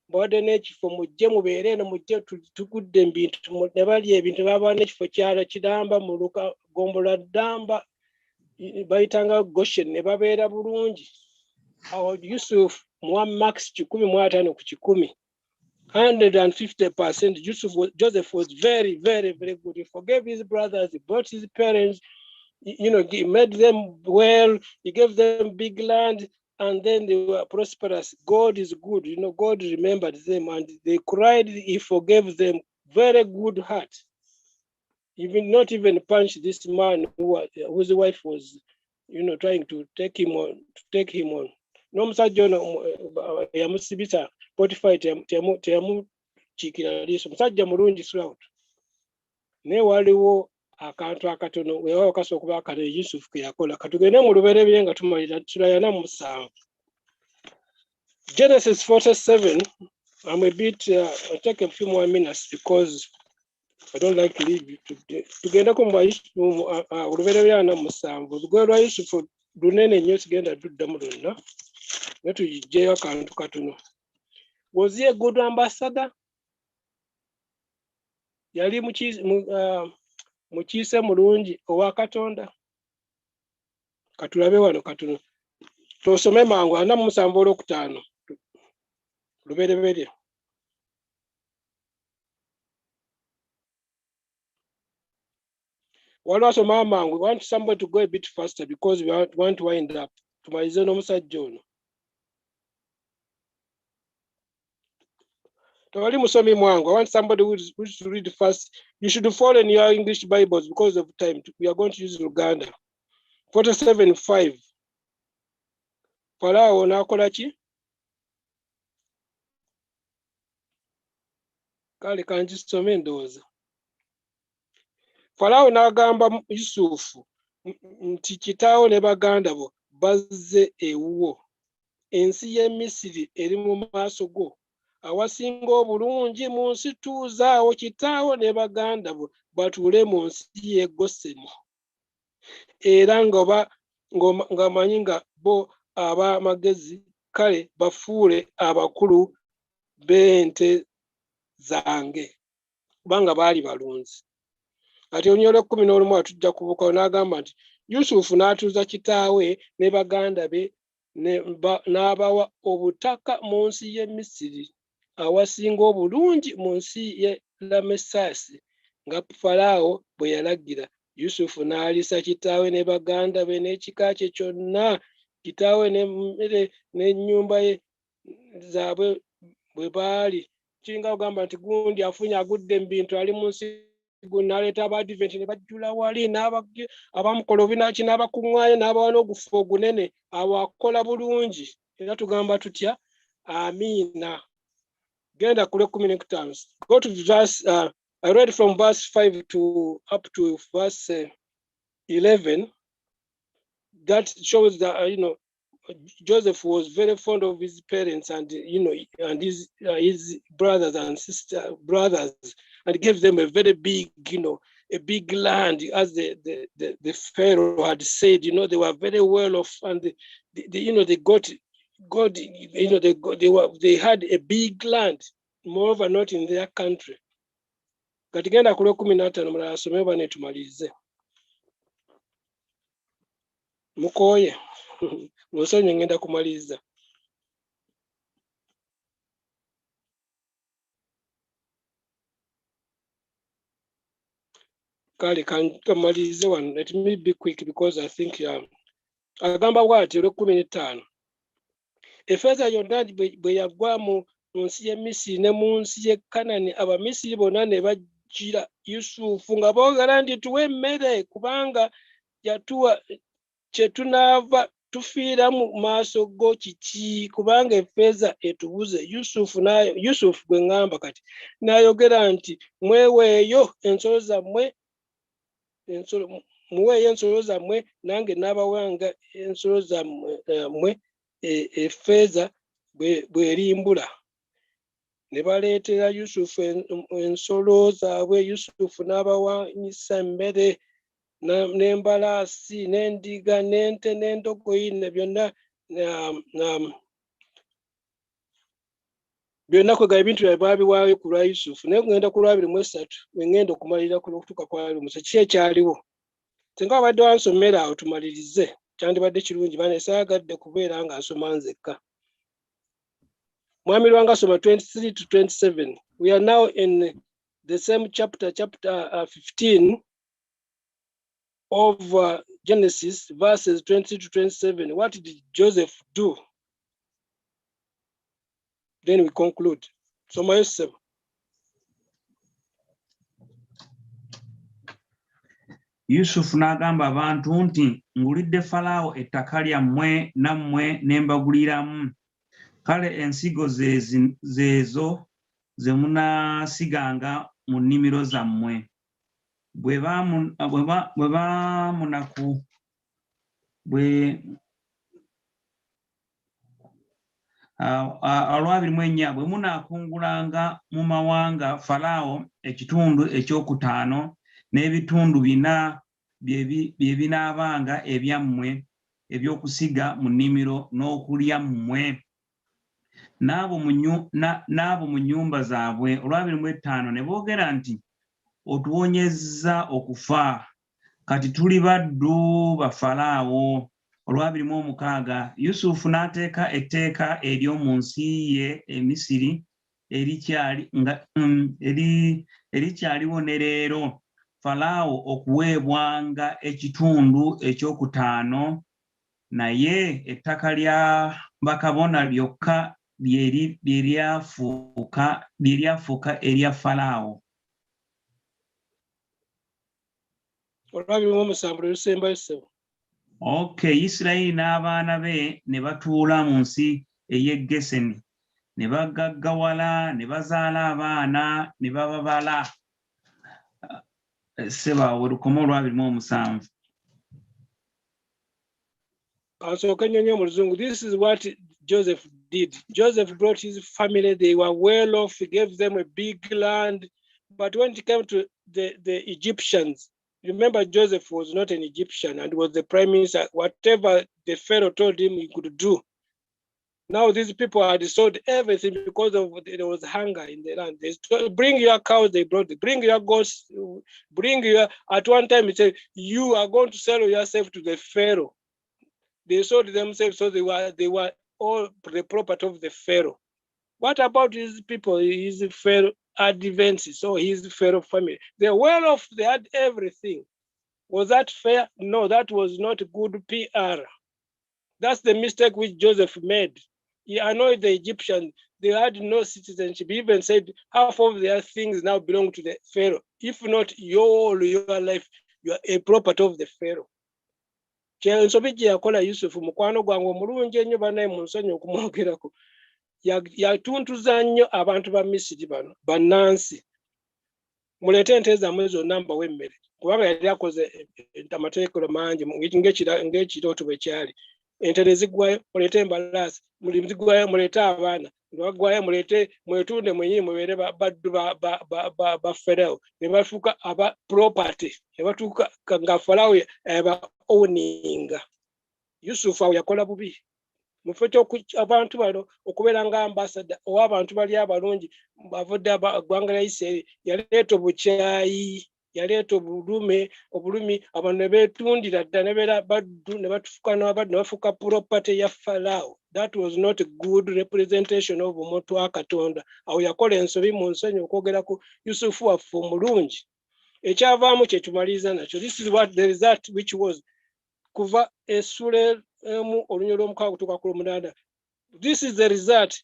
bawadde n'ekifo mujje mubeere eno, mujje tugudde ebintu ne bali ebintu baba n'ekifo kyalo kiramba mu luka gombola ddamba bayitanga Goshen ne babeera bulungi. Awo Yusuf muwa max 15 ku 150%. Joseph was very, very, very good. He forgave his brothers, he brought his parents, he made them well, he gave them big land, and then they were prosperous. God is good. God remembered them and they cried, he forgave them. Very good heart. Even not even punch this man whose wife was, trying to take him on. N'omusajja ono yamusibisa Potifali teyamukiikira liiso. Musajja mulungi throughout. Naye waliwo akantu akatono weewaawo kasa okuba akano Yusufu ke yakola. Katugende mu lubereberye nga tumalira Sura ya 47. Genesis 47. I'm a bit, I'll take a few more minutes because I don't like to leave you today. Tugenda ku olubereberye 47. Olugero lwa Yusufu lunene nnyo sigenda tuddamu lwonna. Netujjeyo akantu katono. Was he a good ambassador? Yali mukiise mulungi owa Katonda? Katulabe wano katono. Tosome mangu 47:5. Lubereberye. What also, Mama, we want somebody to go a bit faster because we want to wind up. To my zone, Mr. John. I want somebody who's to read fast. You should follow in your English Bibles because of time. We are going to use Uganda. 47:5. Farao nakola ki? Kale kanjisome ndowooza. Farao n'agamba Yusufu nti kitaawo ne baganda bo bazze ewuwo. Ensi y'e Misiri eri mu maaso go. Awasinga obulungi mu nsi tuuzaawo kitaawo ne baganda bo batuule mu nsi y'e Goseni. Era ng'amanyi nga bo ab'amagezi kale bafuule abakulu b'ente zange kubanga baali balunzi. Ate Onyole 11 atujja kubuukawo n'agamba nti Yusufu n'atuuza kitaawe ne baganda be n'abawa obutaka mu nsi y'e Misiri awasinga obulungi mu nsi y'e Lamesasi nga Falaawo bwe yalagira. Yusufu n'aliisa kitaawe ne baganda be n'ekika kye kyonna, kitaawe n'emmere n'ennyumba ye zaabwe bwe baali. Kiringa ogamba nti gundi afunye agudde mu bintu ali mu nsi n'aleeta Abadiventi ne bajjula wali abamukola obinaaki n'abakuŋŋaanya n'abawa n'ogufu ogunene, abo akola bulungi. Era tugamba tutya? Amiina. Genda kule 15. Go to verse, I read from verse 5 to up to verse 11. That shows that, Joseph was very fond of his parents and, and his brothers and brothers, and gave them a very big, a big land, as the Pharaoh had said. They were very well off, and they got God. They had a big land, moreover, not in their country. Katigenda kule 15 mulala asome bane tumalize. Mukoye. Musonye ngenda kumaliza. Kale kamalize one. Let me be quick because I think agamba bw'ati olw'ekkumi n'ettaano. Effeeza yonna bwe yagwa mu nsi y'e Misiri ne mu nsi y'e Kanani, Abamisiri bonna ne bajjira Yusufu nga boogera nti tuwe emmere kubanga yatuwa kye tunaava tufiira mu maaso go kiki, kubanga effeeza etubuze. Yusufu bwe ngamba kati n'ayogera nti mweweeyo ensolo zammwe, muweeyo ensolo zammwe nange n'abawanga ensolo zammwe effeeza bw'erimbula. Ne baleetera Yusufu ensolo zaabwe. Yusufu n'abawanyisa emmere n'embalaasi n'endiga n'ente n'endogoyi ne byonna kwegala ebintu byabwe baabiwaayo ku lwa Yusufu. Naye kugenda ku lwa 23 we ngenda okumalira ku okutuuka kwa 23 ki ekyaliwo. Singa wabadde wansomera awo tumalirize kyandibadde kirungi, bane saagadde kubeera nga nsoma nzekka. Mwami lwanga soma 23 to 27. We are now in the same chapter 15 of Genesis, verses 20 to 27. What did Joseph do? Then we conclude. Soma Yosef. Yusufu n'agamba abantu nti ngulidde Falaawo ettaka lyammwe nammwe ne mbaguliramu. Kale ensigo zeezo ze munaasiganga mu nnimiro zammwe. Bwe munaakungulanga mu mawanga Falaawo ekitundu ekyokutaano n'ebitundu 4 bye binaabanga ebyammwe eby'okusiga mu nnimiro n'okulya mmwe n'abo mu nnyumba zaabwe. Olwa 25 ne boogera nti otuwonyezza okufa, kati tuli baddu ba Falaawo. Olwa 26 Yusufu n'ateeka etteeka ery'omu nsi ye e Misiri erikyaliwo ne leero. Falaawo okuweebwanga ekitundu ekyokutaano, naye ettaka lya bakabona lyokka lye lyafuuka erya Falaawo. Okay, Isirayiri n'abaana be ne batuula mu nsi ey'e Geseni, ne bagaggawala, ne bazaala abaana, ne bababala. Sebaawe Lukomo 27. This is what Joseph did. Joseph brought his family. They were well off. He gave them a big land. But when it came to the Egyptians, remember Joseph was not an Egyptian and was the prime minister. Whatever the Pharaoh told him he could do. Now these people had sold everything because there was hunger in the land. They told, bring your cows, they brought it. Bring your goats, bring your, at one time he said, you are going to sell yourself to the Pharaoh. They sold themselves, so they were all the property of the Pharaoh. What about these people? His Pharaoh advances, so his Pharaoh family. They're well off, they had everything. Was that fair? No, that was not good PR. That's the mistake which Joseph made. He annoyed the Egyptians. They had no citizenship. He even said half of their things now belong to the Pharaoh. If not, your life, you are a property of the Pharaoh. Nsobijje yakola Yusufu mukwano gwange omulungi ennyo banaye mu nsonyi okumwogerako. Yatuntuza nnyo abantu ba Misiri bano bannansi. Muleete ente zammwe zonna mbawe emmere. Kubanga yali akoze amateekero mangi ng'ekirooto bwe kyali. Ente ne ziggwayo, muleete embalaasi, ziggwayo, muleete abaana. Lwaggwayo muleete mwetunde mwennyini mubeere baddu ba Falaawo. Ne bafuuka aba property. Ne batuuka nga Falaawo aba owninga. Yusufu awo yakola bubi. Mufo abantu bano okubeera nga ambassador owa abantu bali abalungi bavudde eggwanga lya Isirayiri yaleeta obukyayi, yaleeta obulumi abantu ne beetundira ddala ne beera baddu ne batufuka n'abaddu ne bafuuka property ya Falaawo. That was not a good representation of omuntu wa Katonda. Awo yakola ensobi mu nsonyi okwogera ku Yusufu waffe omulungi. Ekyavaamu kye tumaliriza nakyo. This is what the result which was kuva essula emu olunya olw'omukaaga okutuuka ku lw'omunaana. This is the result.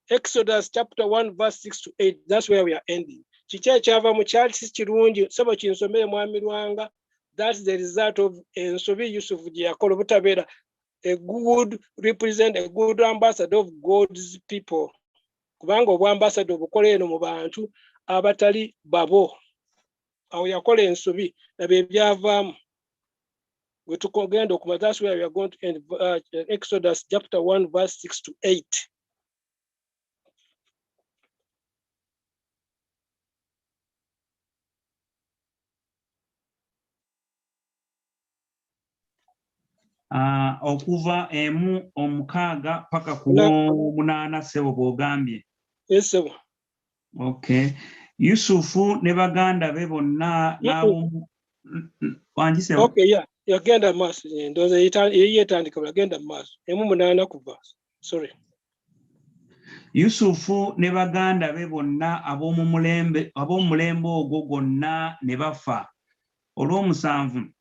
Exodus chapter 1 verse 6 to 8. That's where we are ending. Kiki ekyavaamu kyali si kirungi sebo kinsomere mwami Lwanga. That's the result of ensobi Yusufu gye yakola obutabeera a good represent, a good ambassador of God's people. Kubanga obwambassador obukola eno mu bantu abatali babo. Awo yakola ensobi nabyo ebyavaamu. That's where we are going to end Exodus chapter 1 verse 6 to 8. Okuva emu omukaaga paka ku munaana sebo bw'ogambye. Yes, sir. Okay. Yusufu ne baganda be bonna wanjise. Okay, yeah. Yagenda maaso ndowooza yeetandika yagenda maaso emu munaana kuva. Sorry. Yusufu ne baganda be bonna ab'omulembe ogwo gwonna ne bafa. Olw'omusanvu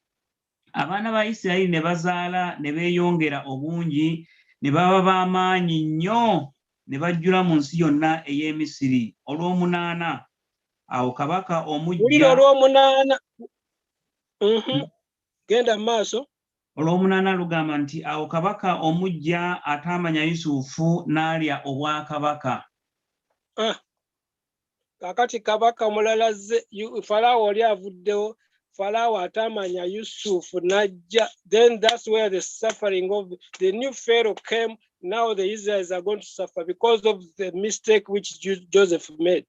abaana ba Isirayiri ne bazaala ne beeyongera obungi ne baba b'amaanyi nnyo ne bajjula mu nsi yonna ey'e Misiri. Olw'omunaana awo kabaka omujja. Olw'omunaana. Genda maaso. Olw'omunaana lugamba nti awo kabaka omujja ataamanya Yusufu n'alya obwakabaka. Kakati kabaka omulala azze Falaawo oli avuddewo. Falaawo atamanya Yusufu najja. Then that's where the suffering of the new Pharaoh came. Now the Israelites are going to suffer because of the mistake which Joseph made.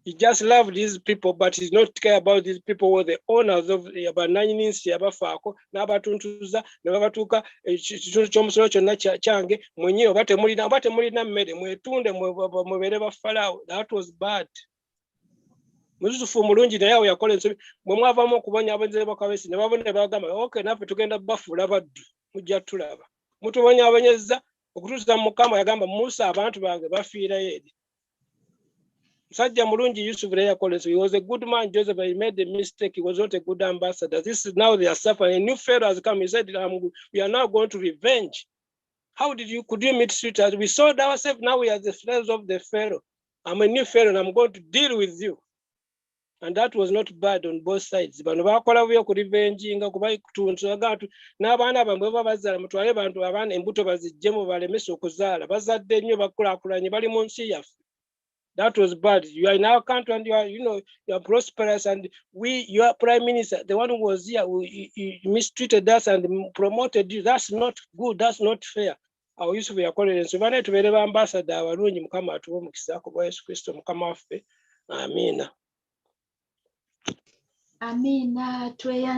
He just loved these people, but he's not care about these people were the owners of Yabananisi Yabafaako, Nabatuntuza, Nabatuka, Chomsolo, Change, Munio, Batemulina made him, Tunde, Movereva Falaawo. That was bad. Yusufu mulungi naye yakola ensobi bwe mwavaamu okubanya abenze bakabesi ne babone bagamba okay naffe tugenda bafuula baddu mujja tulaba mutubonya abanyezza okutuusa Mukama yagamba Musa abantu bange bafiirayo eri Musajja mulungi Yusuf Collins, he was a good man. Joseph, he made a mistake. He was not a good ambassador. This is now they are suffering. A new Pharaoh has come. He said, we are now going to revenge. How could you mistreat us? We sold ourselves. Now we are the slaves of the Pharaoh. I'm a new Pharaoh and I'm going to deal with you. And that was not bad on both sides. Bano bakola byo ku revenginga kuba kutuntu n'abaana bamwe babazaala mutwale bantu abaana embuto bazijjemu balemesa okuzaala bazadde nnyo bakulaakulanye bali mu nsi yaffe. That was bad. You are in our country and you are prosperous, and your prime minister, the one who was here, he mistreated us and promoted you. That's not good. That's not fair. Our Yusuf Collins, Nsibambi tubeere ba ambassador abalungi Mukama atuwe omukisa ku bwa Yesu Kristo Mukama waffe. Amina. Amina.